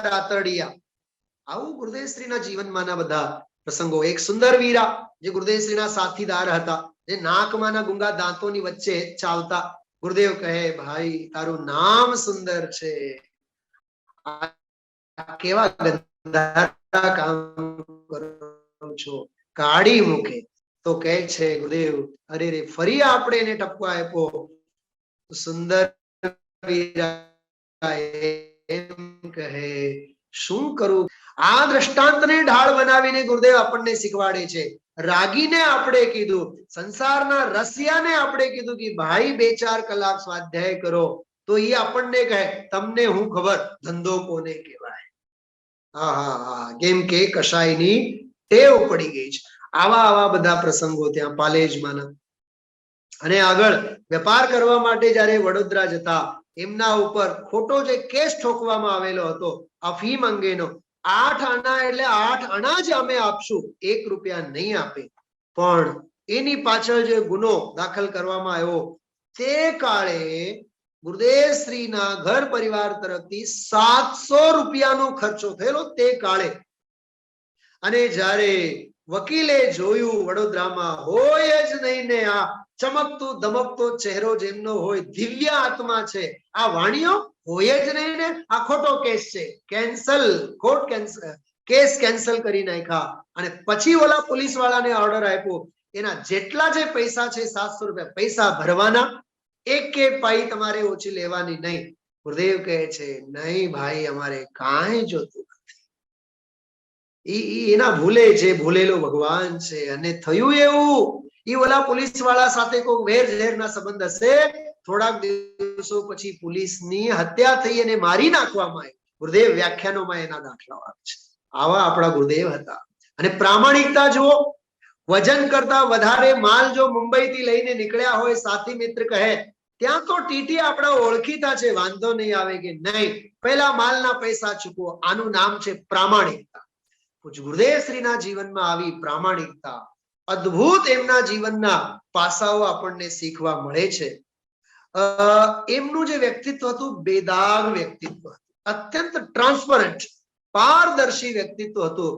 રાતડિયા. આવું ગુરુદેવ શ્રીના જીવનમાંના બધા પ્રસંગો. એક સુંદર વીરા જે ગુરુદેવ શ્રીના સાથીદાર હતા, જે નાકમાંના ગુંગા દાંતોની વચ્ચે ચાલતા. ગુરુદેવ કહે, ભાઈ તારું નામ સુંદર છે, કેવા ગંધારા કામ કરો છો, કાઢી મૂકે. તો કહે છે ગુરુદેવ, અરે રે, ફરી આપણે એને ટપકો આપ્યો. સુંદર વીરા એમ કહે, શું કરું? આ દ્રષ્ટાંતને ઢાળ બનાવીને ગુરુદેવ આપણને શીખવાડે છે. રાગીને આપણે કીધું, સંસારના રસિયાને આપણે કીધું કે ભાઈ 2-4 કલાક સ્વાધ્યાય કરો, તો એ આપણને કહે, તમને હું ખબર ધંધો કોને કહેવાય. કેમ કે કશાયની ટેવ પડી ગઈ છે. આવા બધા પ્રસંગો ત્યાં પાલેજમાંના. અને આગળ વેપાર કરવા માટે જયારે વડોદરા જતા, એમના ઉપર ખોટો જે કેસ ઠોકવામાં આવેલો હતો અફીમ અંગેનો, 8 આના એટલે 8 આના જ અમે આપશું, 1 રૂપિયા નહીં આપે. પણ એની પાછળ જે ગુનો દાખલ કરવામાં આવ્યો, તે કાળે ગુરુદેવ શ્રીના ઘર પરિવાર તરફથી 700 રૂપિયાનો ખર્ચો થયેલો તે કાળે. અને જ્યારે વકીલે જોયું વડોદરામાં, હોય જ નહીં ને, આ ચમકતો ધમકતો ચહેરો જેમનો હોય, દિવ્ય આત્મા છે, આ વાણીઓ હોય જ નહીં ને, આ ખોટો કેસ છે, cancel, court cancel, case cancel કરી નાખ્યા. અને પછી ઓલા પોલીસ વાળાને ઓર્ડર આપ્યો, એના જેટલા જે પૈસા છે 700 રૂપિયા પૈસા ભરવાના, એક પાઈ તમારે ઓછી લેવાની નહીં. ગુરુદેવ કહે છે, નહીં ભાઈ, અમારે કાંઈ જોતું નથી. એના ભૂલે છે, ભૂલેલો ભગવાન છે. અને થયું એવું, ઈ ઓલા પોલીસ વાળા સાથે કોઈ વેર ઝેરના સંબંધ હશે. થોડાક દિવસો પછી પોલીસની હત્યા થઈ અને મારી નાખવામાં આવી. ગુરુદેવ વ્યાખ્યાનોમાં એના દાખલાઓ આવે છે. આવા આપણા ગુરુદેવ હતા. અને પ્રામાણિકતા જુઓ, વજન કરતા વધારે માલ જો મુંબઈ થી લઈને નીકળ્યા હોય, સાથી મિત્ર કહે, ત્યાં તો ટીટી આપણા ઓળખીતા છે, વાંધો નહીં આવે કે નહીં, પહેલા માલના પૈસા ચૂકવો. આનું નામ છે પ્રામાણિકતા. ગુરુદેવ શ્રીના જીવનમાં આવી પ્રામાણિકતા, અદ્ભુત એમના જીવનના પાસાઓ આપણને શીખવા મળે છે. એમનું જે વ્યક્તિત્વ હતું, બેદાગ વ્યક્તિત્વ હતું, અત્યંત ટ્રાન્સપરન્ટ, પારદર્શી વ્યક્તિત્વ હતું.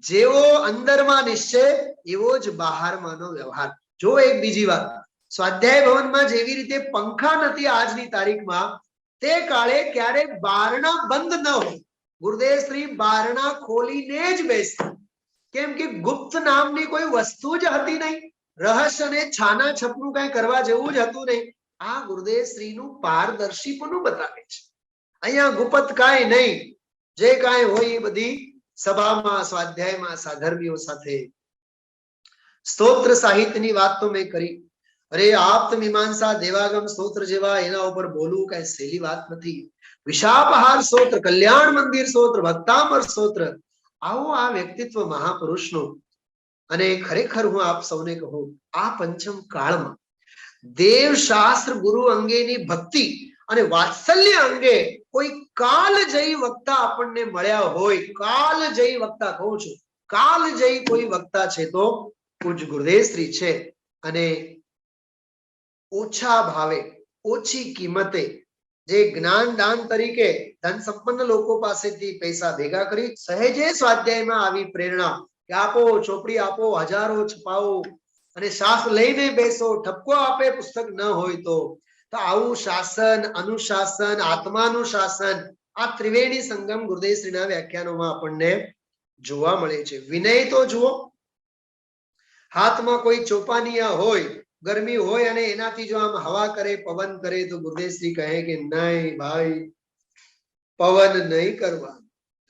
જેવો અંદરમાં નિશ્ચય, એવો જ બહારમાંનો વ્યવહાર. જો એક બીજી વાત, સ્વાધ્યાય ભવનમાં જેવી રીતે પંખા નથી આજની તારીખમાં, તે કાળે ક્યારે બારણા બંધ ન હોય. ગુરુદેવ શ્રી બારણા ખોલીને જ બેસતા. કેમ કે ગુપ્ત નામની કોઈ વસ્તુ જ હતી નહીં, રહસ્ય ને છાના છપનું કઈ કરવા જેવું જ હતું નહીં. આ ગુરુદેવ શ્રીનું પારદર્શીપણું બતાવે છે. અહીંયા ગુપ્ત કાંઈ નહીં, જે કાંઈ હોય એ બધી સભામાં, સ્વાધ્યાયમાં, સાધર્મીઓ સાથે. સ્તોત્ર સાહિત્યની વાત તો મેં કરી. અરે આપ્ત મીમાંસા, દેવાગમ સ્તોત્ર જેવા એના ઉપર બોલવું કઈ સહેલી વાત નથી. વિશાપહાર સ્તોત્ર, કલ્યાણ મંદિર સ્તોત્ર, ભક્તામર સ્તોત્ર, આવો આ વ્યક્તિત્વ મહાપુરુષનું. અને ખરેખર હું આપ સૌને કહું, આ પંચમ કાળમાં દેવ શાસ્ત્ર ગુરુ અંગેની ભક્તિ અને વાત્સલ્ય અંગે કોઈ કાલજયી વક્તા આપણને મળ્યા હોય, કાલજયી વક્તા કહું છું, કાલજયી કોઈ વક્તા છે તો પૂજ ગુરુદેવ શ્રી છે. અને ઓછા ભાવે, ઓછી કિંમતે જે જ્ઞાન દાન તરીકે ધન સંપન્ન લોકો પાસેથી પૈસા ભેગા કરી સહેજે સ્વાધ્યાયમાં આવી પ્રેરણા કે આપો, ચોપડી આપો, હજારો છપાવો અને શાસ્ત્ર લઈને બેસો, ઠપકો આપે પુસ્તક ન હોય તો. તો આવું શાસન, અનુશાસન, આત્માનું શાસન, આ ત્રિવેણી સંગમ ગુરુદેવ શ્રીના વ્યાખ્યાનોમાં આપણને જોવા મળે છે. વિનય તો જુઓ, હાથમાં કોઈ ચોપાનિયા હોય, ગરમી હોય અને એનાથી જો આમ હવા કરે, પવન કરે, તો ગુરુદેવ શ્રી કહે કે નહીં ભાઈ, પવન નહીં કરવા.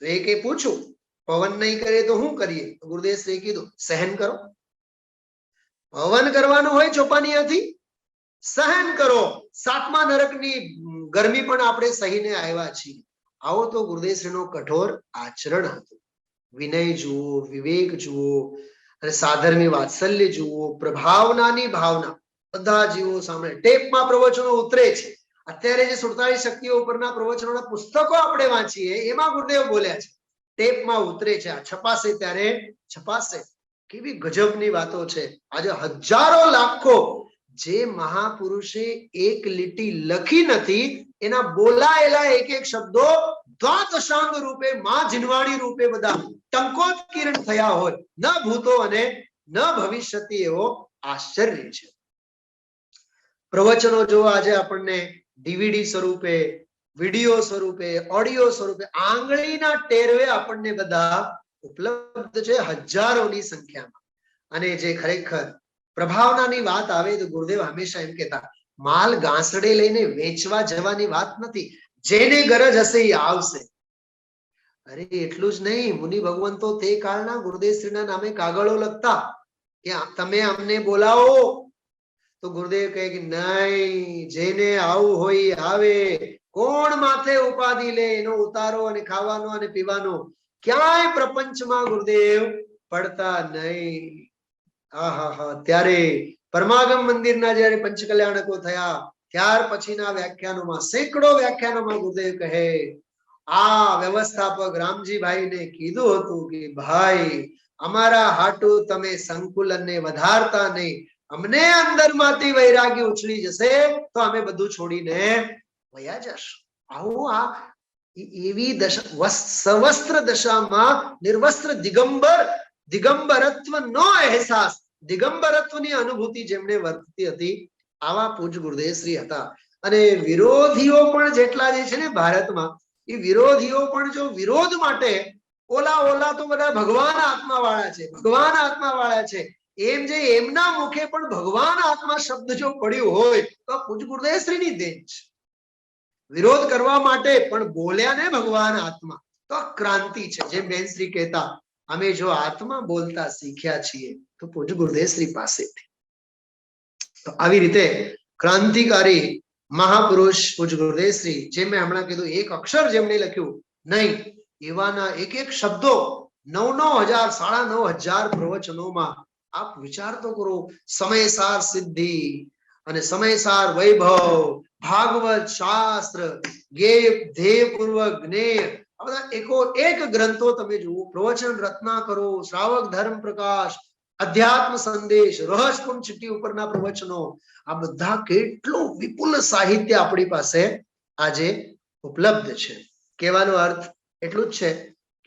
તો એ કે પૂછું, પવન નહીં કરે તો શું કરીએ? તો ગુરુદેવ શ્રી કીધું, સહન કરો. પવન કરવાનું હોય ચોપાનિયાથી, સહન કરો. સાતમા નરકની ગરમી પણ આપણે સહીને આવ્યા છીએ. આવો તો ગુરુદેવ શ્રીનો કઠોર આચરણ હતું. વિનય જુઓ, વિવેક જુઓ, અને સાધર્મી વાત્સલ્ય જુઓ, પ્રભાવનાની ભાવના. બધા જીવો સામે ટેપમાં પ્રવચનો ઉતરે છે. અત્યારે જે 47 શક્તિઓ ઉપરના પ્રવચનોના પુસ્તકો આપણે વાંચીએ, એમાં ગુરુદેવ બોલ્યા છે. ટેપમાં ઉતરે છે. આ છપાશે ત્યારે છપાશે. કેવી ગજબની વાતો છે. આજે હજારો લાખો જે મહાપુરુષે એક લીટી લખી નથી, એના બોલાયેલા એક એક શબ્દો દ્વાદશાંગ રૂપે, માં જીનવાણી રૂપે બધા ટંકોત્કીર્ણ થયા હોય. ન ભૂતો અને ન ભવિષ્યતિ એવો આશ્ચર્ય છે. પ્રવચનો જો આજે આપણને ડીવીડી સ્વરૂપે, વિડીયો સ્વરૂપે, ઓડિયો સ્વરૂપે આંગળીના ટેરવે આપણને બધા ઉપલબ્ધ છે, હજારોની સંખ્યામાં. અને જે ખરેખર પ્રભાવનાની વાત આવે તો ગુરુદેવ હંમેશા એમ કહેતા, માલ ગાંસડે લઈને વેચવા જવાની વાત નથી, જેને ગરજ હશે એ આવશે. અરે એટલું જ નહીં, મુનિ ભગવંતો તે કાળના ગુરુદેવશ્રીના નામે કાગળો લખતા કે તમે અમને બોલાવો. તો ગુરુદેવ કહે કે નહીં, જેને આવું હોય આવે. કોણ માથે ઉપાધિ લે, એનો ઉતારો અને ખાવાનો અને પીવાનો ક્યાંય પ્રપંચમાં ગુરુદેવ પડતા નહીં. ત્યારે પરમાગમ મંદિરના જયારે પંચકલ્યાણકો થયા, ત્યાર પછીના વ્યાખ્યાનોમાં, સેંકડો વ્યાખ્યાનોમાં ગુરુદેવ કહે, આ વ્યવસ્થાપક રામજીભાઈને કીધું હતું કે ભાઈ, અમારા હાટુ તમે સંકુલનને વધારતા નહીં, અમને અંદરમાંથી વૈરાગ્ય ઉછળી જશે તો અમે બધું છોડીને વયા જશું. આવું આ એવી દશા, સવસ્ત્ર દશામાં નિર્વસ્ત્ર દિગંબરત્વનો અહેસાસ, દિગંબરત્વની અનુભૂતિ જેમને વર્તતી હતી, આવા પૂજ ગુરુદેવ શ્રી હતા. અને વિરોધીઓ પણ જેટલા જે છે ને ભારતમાં, એ વિરોધીઓ પણ જો વિરોધ માટે ઓલા તો બધા ભગવાન આત્મા વાળા છે, ભગવાન આત્મા વાળા છે, એમ જે એમના મુખે પણ ભગવાન આત્મા શબ્દ જો પડ્યું હોય તો પૂજ ગુરુદેવ શ્રીની દેન છે. વિરોધ કરવા માટે પણ બોલ્યા ને ભગવાન આત્મા, તો ક્રાંતિ છે. જેમ બેન શ્રી કહેતા, અમે જો આત્મા બોલતા શીખ્યા છીએ તો પૂજ ગુરુદેવ શ્રી પાસેથી. તો આવી રીતે ક્રાંતિકારી મહાપુરુષ પૂજ ગુરુદેવ શ્રી, જેમ મેં હમણાં કીધું, એક અક્ષર જેમને લખ્યું નહીં, એવાના એક એક શબ્દો 9,000 9,500 પ્રવચનોમાં. આપ વિચાર તો કરો, સમયસાર સિદ્ધિ અને સમયસાર વૈભવ, ભાગવત શાસ્ત્ર, ધ્યેયપૂર્વક જ્ઞેય, આ બધા એકો એક ગ્રંથો તમે જુઓ. પ્રવચન રત્નાકરો, શ્રાવક ધર્મ પ્રકાશ, અધ્યાત્મ સંદેશ, રહસ્યપૂર્ણ ચિઠ્ઠી ઉપરના પ્રવચનો, આ બધા કેટલું વિપુલ સાહિત્ય આપણી પાસે આજે ઉપલબ્ધ છે. કહેવાનો અર્થ એટલું જ છે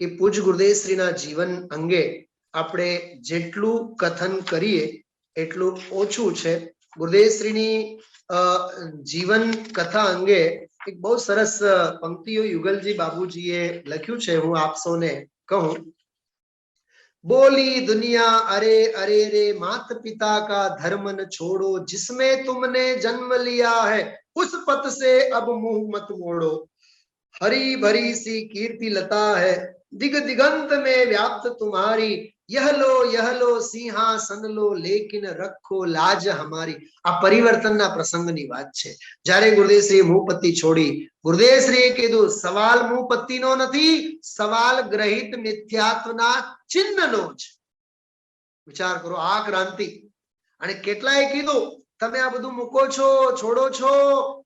કે પૂજ ગુરુદેવ શ્રીના જીવન અંગે આપણે જેટલું કથન કરીએ એટલું ઓછું છે. ગુરુદેવ શ્રીની જીવન કથા અંગે એક બહુ સરસ પંક્તિઓ યુગલજી બાબુજીએ લખ્યું છે, હું આપ સૌને કહું. बोली दुनिया अरे अरे रे, मात पिता का धर्म न छोड़ो, जिसमें तुमने जन्म लिया है उस पथ से अब मुंह मत मोड़ो. हरी भरी सी कीर्ति लता है दिग दिगंत में व्याप्त तुम्हारी, यह लो सिंहासन लो लेकिन रखो लाज हमारी. આ પરિવર્તનના પ્રસંગની વાત છે. જ્યારે ગુરુદેવ શ્રી મુપત્તિ છોડી, ગુરુદેવ શ્રીએ કીધું સવાલ મુપત્તિનો નથી, સવાલ ગ્રહિત મિથ્યાત્વના ચિહ્નનો છે. વિચાર કરો, આ ક્રાંતિ. અને કેટલાય કીધું તમે આ બધું મૂકો છો, છોડો છો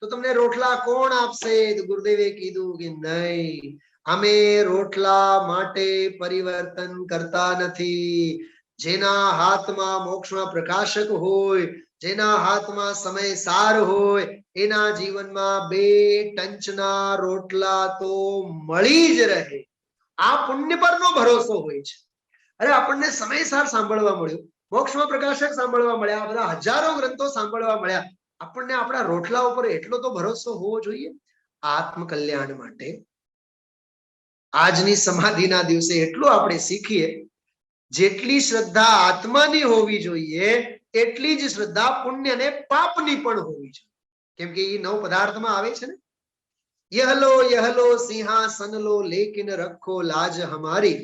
તો તમને રોટલા કોણ આપશે? તો ગુરુદેવે કીધું કે નહીં, અમે રોટલા માટે પરિવર્તન કરતા નથી. જેના હાથમાં મોક્ષના પ્રકાશક હોય, જેના હાથમાં સમય સાર હોય, એના જીવનમાં 2 ટંચના રોટલા તો મળી જ રહે. આ પુણ્ય પરનો ભરોસો હોય છે. અરે આપણને સમય સાર સાંભળવા મળ્યું, મોક્ષમાં પ્રકાશક સાંભળવા મળ્યા, બધા હજારો ગ્રંથો સાંભળવા મળ્યા, આપણને આપણા રોટલા ઉપર એટલો તો ભરોસો હોવો જોઈએ. આત્મકલ્યાણ માટે આજની સમાધિના દિવસે એટલું આપણે શીખીએ, જેટલી શ્રદ્ધા આત્માની હોવી જોઈએ એટલી જ શ્રદ્ધા પુણ્ય અને પાપની પણ હોવી જોઈએ, કેમ કે એ 9 પદાર્થમાં આવે છે ને. यह लो सिंहासन लो लेकिन रखो लाज हमारी,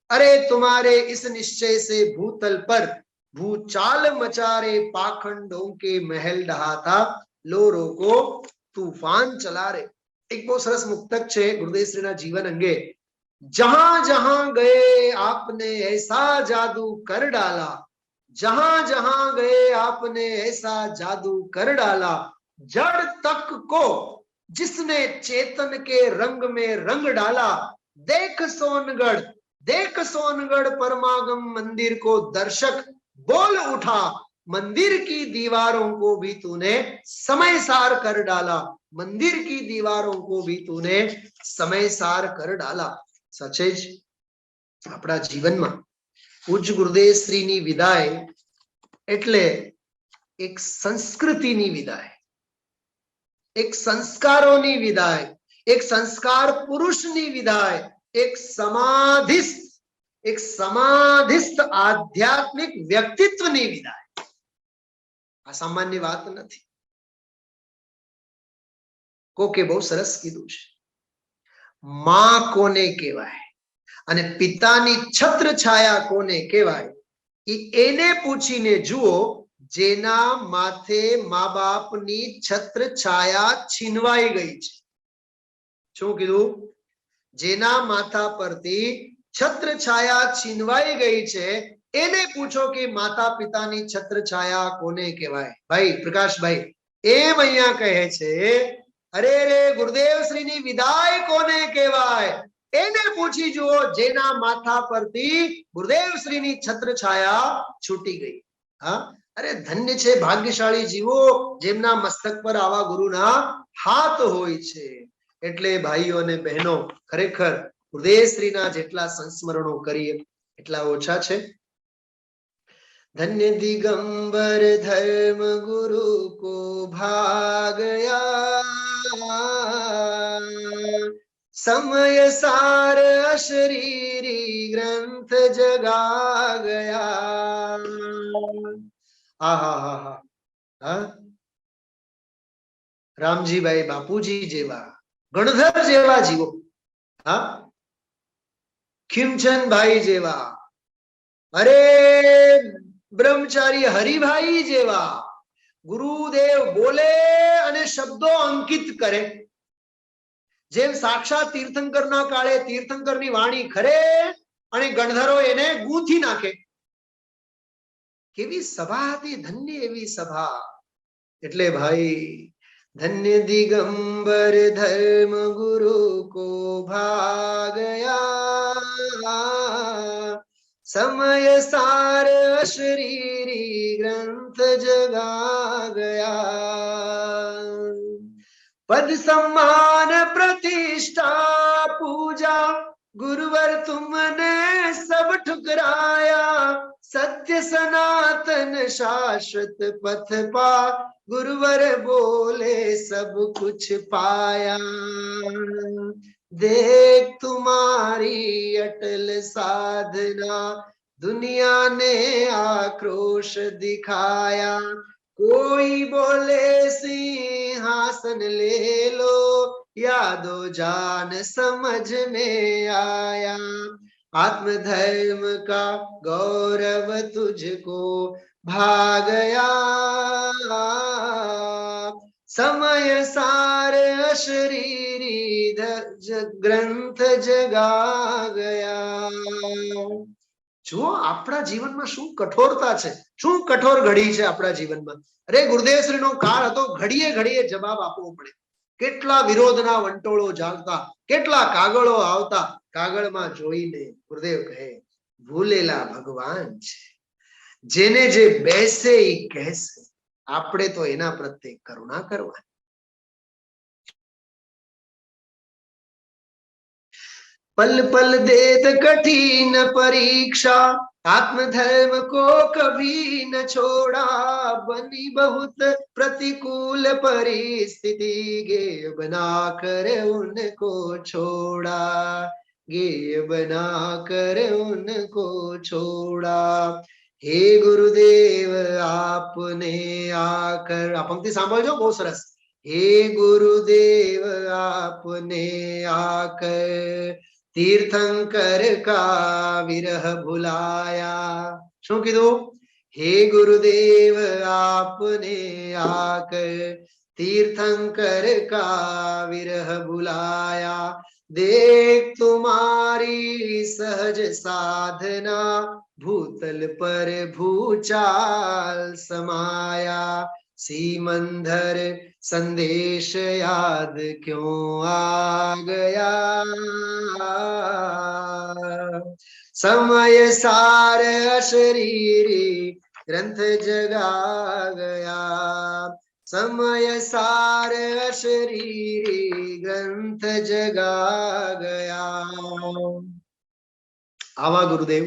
अरे तुम्हारे इस निश्चय से भूतल पर भूचाल मचारे पाखंडों के महल ढहाता लो रोको तूफान चला रे. एक बहुत सरस मुक्तक છે ગુરુદેવ શ્રીના જીવન અંગે. जहां जहां गए आपने ऐसा जादू कर डाला, जहां जहां गए आपने ऐसा जादू कर डाला, जड़ तक को जिसने चेतन के रंग में रंग डाला, देख सोनगढ़ परमागम मंदिर को दर्शक बोल उठा, मंदिर की दीवारों को भी तूने समयसार कर डाला, मंदिर की दीवारों को भी तूने समयसार कर डाला. સાચે જ આપણા જીવનમાં પૂજ્ય ગુરુદેવ શ્રીની વિદાય એટલે એક સંસ્કૃતિની વિદાય, એક સંસ્કારોની વિદાય, એક સંસ્કાર પુરુષની વિદાય, એક સમાધિસ્થ આધ્યાત્મિક વ્યક્તિત્વની વિદાય. આ સામાન્ય વાત નથી. કોકે બહુ સરસ કીધું છે, માં કોને કહેવાય અને પિતાની છત્ર છાયા કોને કહેવાય, એને પૂછીને જુઓ જેના માથે મા બાપની છત્ર છાયા છીનવાઈ ગઈ છે. શું કીધું? જેના માથા પરથી છત્ર છાયા છીનવાઈ ગઈ છે એને પૂછો કે માતા પિતાની છત્ર છાયા કોને કહેવાય. ભાઈ પ્રકાશભાઈ એમ અહીંયા કહે છે, અરે રે ગુરુદેવ શ્રીની વિદાય કોને કહેવાય એને પૂછી જુઓ જેના માથા પરથી ગુરુદેવ શ્રીની છત્ર છાયા છૂટી ગઈ. હા, અરે ધન્ય છે, ભાગ્યશાળી જીવો જેમના મસ્તક પર આવા ગુરુના હાથ હોય છે. એટલે ભાઈઓ અને બહેનો ખરેખર ગુરુદેવ શ્રીના જેટલા સંસ્મરણો કરીએ એટલા ઓછા છે. धन्य दिगंबर धर्म गुरु को भागया, समय सार अशरीरी ग्रंथ जगा गया. आहा रामजीभाई बापूजी जेवा, गणधर जेवा जीवो, हा खिमचंद भाई जेवा, अरे ब्रह्मचारी हरिभाई जेवा गुरुदेव बोले અને શબ્દો અંકિત કરે. જેમ સાક્ષાત તીર્થંકરના કાળે તીર્થંકરની વાણી ખરે અને ગણધરો એને ગૂંથી નાખે. કેવી સભા હતી, ધન્ય એવી સભા. એટલે ભાઈ धन्य दिगंबर धर्म गुरु को भागया, समय सार अशरीरी ग्रंथ जगा गया. पद सम्मान प्रतिष्ठा पूजा गुरुवर तुमने सब ठुकराया, सत्य सनातन शाश्वत पथ पा गुरुवर बोले सब कुछ पाया. देख तुम्हारी अटल साधना दुनिया ने आक्रोश दिखाया, कोई बोले सिंहासन ले लो यादो जान समझ में आया. आत्मधर्म का गौरव तुझको भा गया, समय सार अशरीरी ग्रंथ जगा गया. જુઓ આપણા જીવનમાં શું કઠોરતા છે, શું કઠોર ઘડી છે આપણા જીવનમાં. અરે ગુરુદેવ શ્રીનો કાળ હતો, ઘડીએ ઘડીએ જવાબ આપવો પડે. કેટલા વિરોધના વંટોળો જાગતા, કેટલા કાગળો આવતા. કાગળમાં જોઈને ગુરુદેવ કહે ભૂલેલા ભગવાન છે, જેને જે બેસે એ કહેશે, આપણે તો એના પ્રત્યે કરુણા કરવાની. पल पल देत कठिन परीक्षा, आत्मधर्म को कभी न छोड़ा, बनी बहुत प्रतिकूल परिस्थिति गेय बना कर उनको छोड़ा, गेय बना कर उनको छोड़ा. હે ગુરુદેવ આપને આકર, આ પંક્તિ સાંભળજો, બહુ સરસ. હે ગુરુદેવ આપને આકર तीर्थंकर का विरह भुलाया. શું કીધું? હે ગુરુદેવ આપને આકર तीर्थंकर का विरह भुलाया. देख तुम्हारी सहज साधना भूतल पर भूचाल समाया. सीमंधर संदेश याद क्यों आ गया. समय सार अशरीरी ग्रंथ जगा गया. समय सार अशरीरी ग्रंथ जगा गया. આવા ગુરુદેવ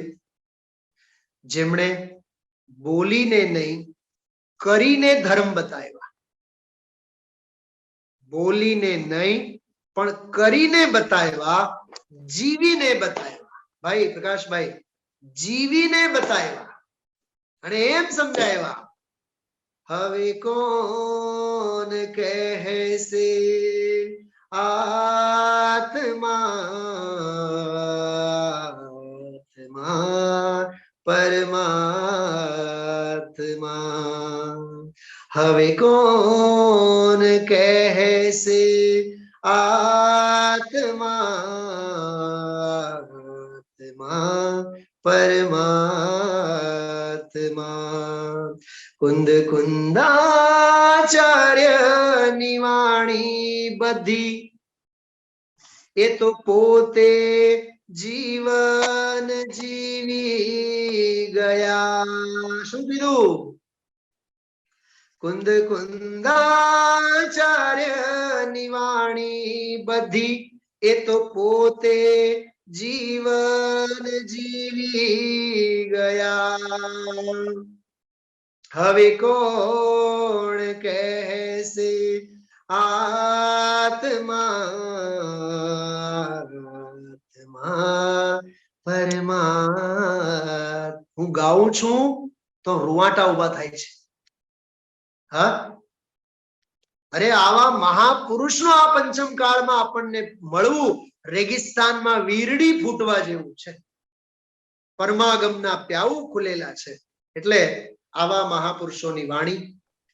જેમણે બોલીને નહીં કરીને ધર્મ બતાવ્યા, બોલીને નહીં પણ કરીને બતાવ્યા, જીવીને બતાવ્યા. ભાઈ પ્રકાશભાઈ, જીવીને બતાવ્યા અને એમ સમજાવ્યા, હવે કોણ કહેશે આત્મા પરમાત્મા. હવે કોણ કહેશે આત્મા પરમાત્મા. કુંદ કુંદાચાર્ય નિવાણી બધી એ તો પોતે જીવન જીવી ગયા. શું કીધું? કુંદ કુંદાચાર્ય નિવાણી બધી એ તો પોતે જીવન જીવી ગયા. હવે કોણ કહેશે આત્મા પરમાત્મા. હું ગાઉં છું તો રૂવાટા ઉભા થાય છે. હા, અરે આવા મહાપુરુષનો આ પંચમ કાળમાં આપણને મળવું રેગિસ્તાનમાં વીરડી ફૂટવા જેવું છે. પરમાગમના પ્યાઉ ખુલેલા છે. એટલે આવા મહાપુરુષોની વાણી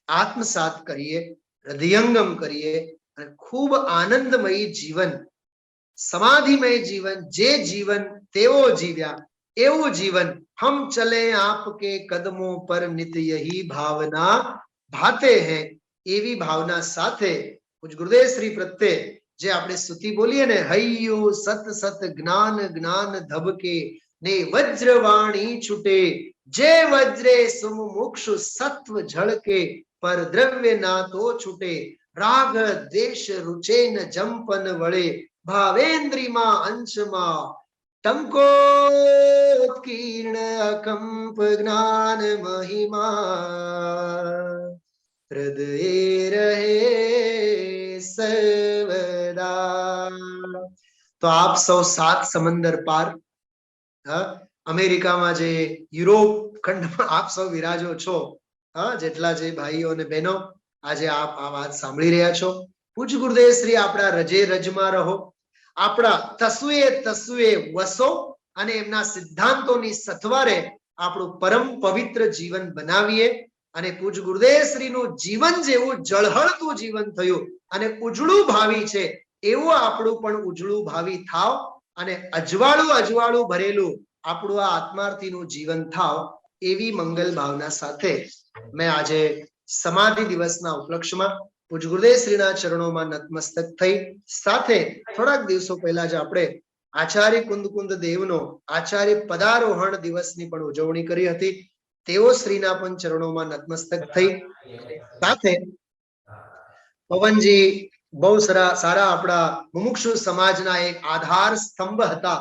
આત્મસાત કરીએ, હૃદયંગમ કરીએ અને ખૂબ આનંદમયી જીવન, સમાધિમય જીવન, જે જીવન તેઓ જીવ્યા એવું જીવન. હમ ચલે આપકે કદમો પર નિત યહી ભાવના ભાતે હૈ. એવી ભાવના સાથે પૂજ ગુરુદેવ શ્રી પ્રત્યે જે આપણે સ્તુતિ બોલીએ ને, હૈયું સત સત જ્ઞાન જ્ઞાન ધબકે ને વજ્રવાણી છૂટે, જે વજ્રે સુમુક્ષુ સત્વ ઝળકે પર દ્રવ્ય ના તો છૂટે, રાગ દેશ રૂચે ન જંપન વળે ભાવેન્દ્રીમાં અંશમાં ટંકો કીર્ણ અકંપ જ્ઞાન મહિમા હૃદયે રહે સર્વદા. તો આપ સૌ સાત સમંદર પાર, અમેરિકામાં જે યુરોપ ખંડમાં આપ સૌ વિરાજો છો, જેટલા જે ભાઈઓ અને બહેનો આજે આપ આ વાત સાંભળી રહ્યા છો, પૂજ ગુરુદેવ શ્રી આપણા રજે રજમાં રહો, આપણા તસુએ તસુએ વસો અને એમના સિદ્ધાંતોની સથવારે આપણું પરમ પવિત્ર જીવન બનાવીએ. અને પૂજ ગુરુદેવ શ્રીનું જીવન જેવું જળહળતું જીવન થયું અને ઉજળું ભાવિ છે એવું આપણું પણ ઉજળું ભાવિ થાવ અને અજવાળું અજવાળું ભરેલું આપણું આ આત્માર્થીનું જીવન થાવ, એવી મંગલ ભાવના સાથે મેં આજે સમાધિ દિવસના ઉપલક્ષમાં પૂજ ગુરુદેવ શ્રીના ચરણોમાં નતમસ્તક થઈ. સાથે થોડાક દિવસો પહેલા જ આપણે આચાર્ય કુંદ દેવનો આચાર્ય પદારોહણ દિવસની પણ ઉજવણી કરી હતી. તેઓ શ્રીના પણ ચરણોમાં નતમસ્તક થઈ. સાથે પવનજી બહુ સારા આપણા મુમુક્ષુ સમાજના એક આધાર સ્તંભ હતા,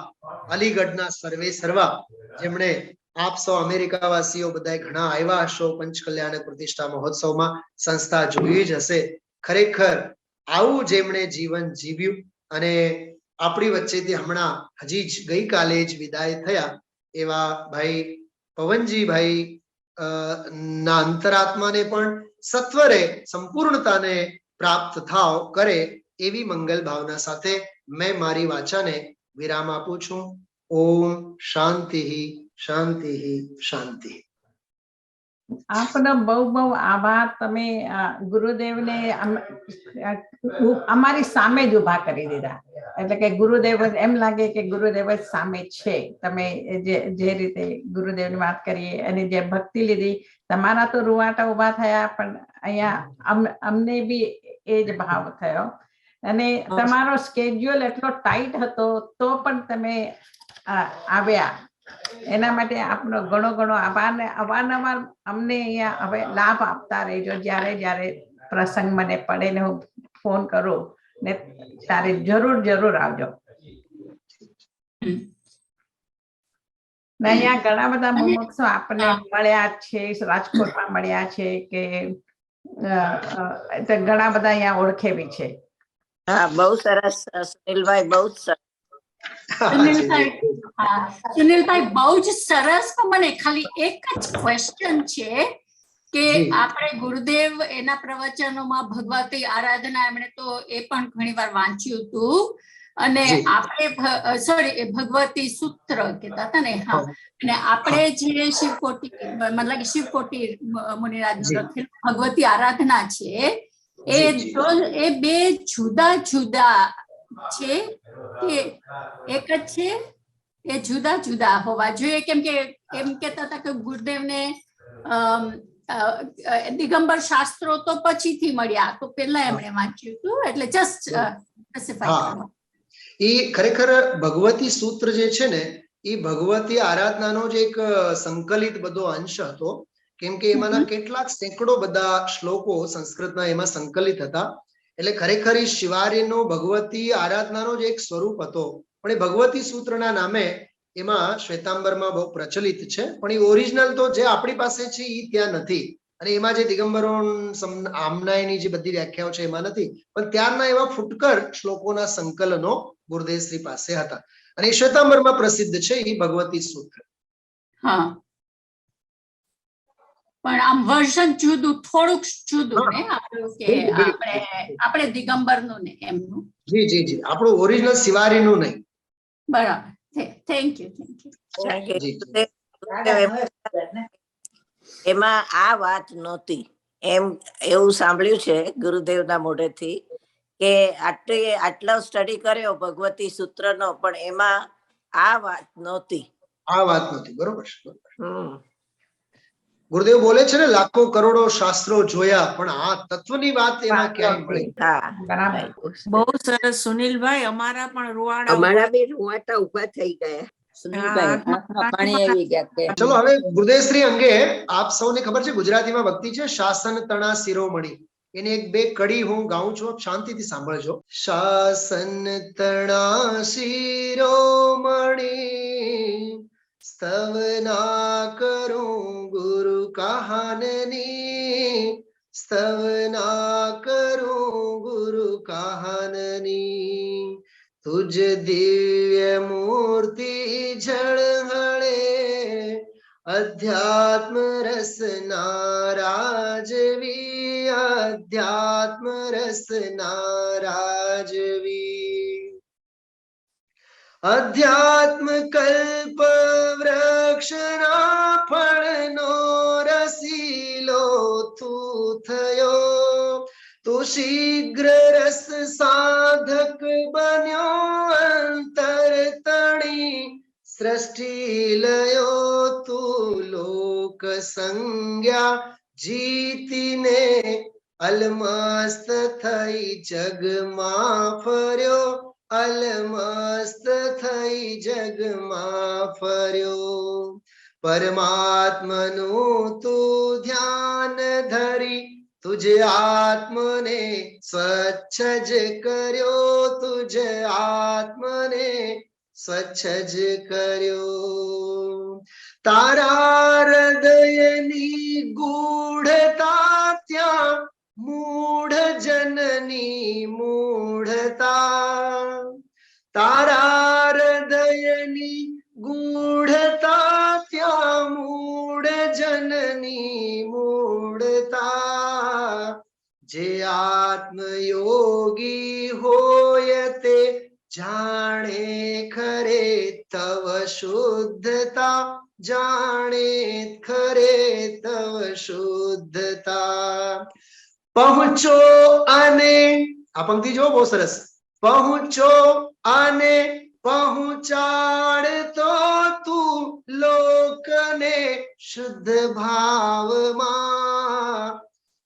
અલીગઢના સર્વે સર્વા, જેમણે આપ સૌ અમેરિકા વાસીઓ બધા ઘણા આવ્યા હશો પંચકલ્યાણ પ્રતિષ્ઠા મહોત્સવમાં, સંસ્થા જોઈ જ હશે. ખરેખર આવું જેમણે જીવન જીવ્યું અને આપણી વચ્ચેથી હમણાં હજી જ ગઈકાલે જ વિદાય થયા એવા ભાઈ પવનજી ભાઈ ના અંતરાત્માને પણ સત્વરે સંપૂર્ણતાને પ્રાપ્ત થાવ કરે એવી મંગલ ભાવના સાથે મેં મારી વાચાને વિરામ આપું છું. ઓમ શાંતિ શાંતિ શાંતિ. આપનો બહુ બહુ આભાર. તમે ગુરુદેવને અમારી સામે જ ઉભા કરી દીધા. એટલે કે ગુરુદેવ એમ લાગે કે ગુરુદેવ જ સામે છે. તમે જે રીતે ગુરુદેવની વાત કરી અને જે ભક્તિ લીધી, તમારા તો રૂવાટા ઉભા થયા, પણ અહીંયા અમને બી એ જ ભાવ થયો. અને તમારો સ્કેડ્યુલ એટલો ટાઈટ હતો તો પણ તમે આવ્યા, એના માટે આપનો ઘણો ઘણો આભાર. ને અવારનવાર અમને અહીંયા હવે લાભ આપતા રહેજો. જ્યારે જ્યારે પ્રસંગ મને પડે ને હું ફોન કરું ને ત્યારે જરૂર જરૂર આવજો. ને અહીંયા ઘણા બધા મુમુક્ષો આપણને મળ્યા છે, રાજકોટમાં મળ્યા છે, કે ઘણા બધા અહીંયા ઓળખે બી છે. હા, બહુ સરસ સુનિલભાઈ, બહુ સરસ. સુનિલભાઈ બહુ જ સરસ. મને ખાલી એક જ ક્વેશ્ચન છે કે આપણે ગુરુદેવ એના પ્રવચનોમાં ભગવતી આરાધના એમણે તો એ પણ ઘણી વાર વાંચ્યું હતું, અને આપણે સોરી ભગવતી સૂત્ર કહેતા હતા ને. હા, અને આપણે જે શિવકોટી મતલબ શિવકોટી મુનિરાજનું લખેલું ભગવતી આરાધના છે, એ બે જુદા જુદા છે કે એક જ છે? એ જુદા જુદા હોવા જોઈએ, કેમ કે એમ કહેતા હતા કે ગુરુદેવને દિગંબર શાસ્ત્રો તો પછીથી મળ્યા, તો પહેલા એમણે વાંચ્યું હતું, એટલે જસ્ટ સ્પેસિફાઈ. એ ખરેખર ભગવતી સૂત્ર જે છે ને, એ ભગવતી આરાધનાનો જ એક સંકલિત બધો અંશ હતો, કેમ કે એમાંના કેટલાક સેંકડો બધા શ્લોકો સંસ્કૃતના એમાં સંકલિત હતા. એટલે ખરેખર શિવારીનો ભગવતી આરાધનાનો જ એક સ્વરૂપ હતો, પણ એ ભગવતી સૂત્રના નામે એમાં શ્વેતાંબરમાં બહુ પ્રચલિત છે, પણ એ ઓરિજિનલ તો જે આપણી પાસે છે એ ત્યાં નથી. અને એમાં જે દિગંબરો આમનાયની જે બધી વ્યાખ્યાઓ છે એમાં નથી, પણ ત્યારના એવા ફૂટકર શ્લોકોના સંકલનો ગુરુદેવ શ્રી પાસે હતા, અને એ શ્વેતાંબરમાં પ્રસિદ્ધ છે એ ભગવતી સૂત્ર. હા, પણ આમ વર્ઝન જુદું, થોડુંક જુદું ને આપણું, કે આપણે દિગંબરનું ને એમનું. જી જી જી, આપણું ઓરિજિનલ શિવારીનું નહીં. બરાબર. Thank you. એમાં આ વાત નહોતી, એવું સાંભળ્યું છે ગુરુદેવના મોઢેથી કે આટલો સ્ટડી કર્યો ભગવતી સૂત્રનો, પણ એમાં આ વાત નહોતી. બરોબર છે. ગુરુદેવ બોલે છે ને, લાખો કરોડો શાસ્ત્રો જોયા, પણ આ તત્વની વાત એમાં ક્યાંય મળી. બહુ સરસ સુનિલભાઈ. અમારા પણ રૂવાટા ઉભા થઈ ગયા. ચલો હવે ગુરુદેવશ્રી અંગે આપ સૌને ખબર છે, ગુજરાતીમાં ભક્તિ છે શાસન તણા શિરોમણી, એની એક બે કડી હું ગાઉં છું, શાંતિથી સાંભળજો. શાસન તણા શિરોમણી, સ્તવના કરું ગુરુ કહાનની, સ્તવના કરું ગુરુ કહાનની, तुझ दिव्य मूर्ति झळहळे, अध्यात्म रस नाराजवी, अध्यात्म रस नाराजवी, अध्यात्म कल्प वृक्षना फळनो रसीलो તું થયો, તો શીઘ્ર રસ સાધક બન્યો, અંતર તણી સૃષ્ટિ લયો, તું લોક સંજ્ઞા જીતીને અલમસ્ત થઈ જગમાં ફર્યો, અલમસ્ત થઈ જગમાં ફર્યો, પરમાત્મનું તું ધ્યાન ધરી, तुझे आत्मने स्वच्छ ज कर्यो, तुझे आत्मने स्वच्छ ज कर्यो, तारा हृदयनी गूढ़ता त्या मूढ़ जननी मूढ़ता, तारा हृदयनी गूढ़ता त्या જનની મૂળતા જે આત્મયોગી હોય તે જાણે ખરે તવ શુદ્ધતા જાણે ખરે તવ શુદ્ધતા પહોંચો અને આ પંક્તિ જો બહુ સરસ પહોંચો અને પહોંચાડતો તું લોકને શુદ્ધ ભાવમાં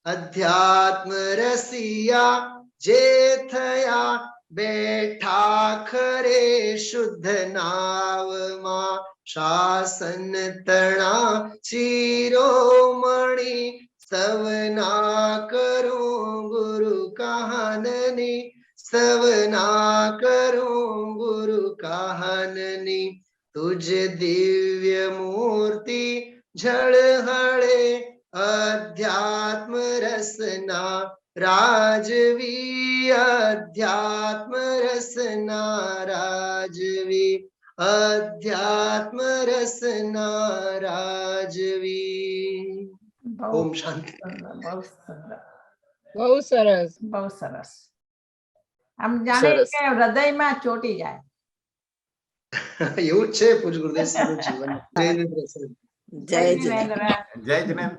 અધ્યાત્મ રસિયા જે થયા બેઠા ખરે શુદ્ધ નાવમાં શાસન તણા શિરોમણી સવના કરું ગુરુ કહાનની સવના કરું ગુરુ કહાનની તુજ દિવ્ય મૂર્તિ ઝળહળે અધ્યાત્મ રસના રાજવી અધ્યાત્મ રસના રાજવી અધ્યાત્મ રસના રાજવી ઓમ શાંતિ બહુ સુંદર બહુ સરસ બહુ સરસ આમ જાણે સરસ. કે હૃદયમાં ચોટી જાય એવું જ છે પૂજ ગુરુદેવ શ્રીનું જીવન જય જય પ્રસન્ન. જય જય જય જિનેન્દ્ર. જય જિનેન્દ્ર.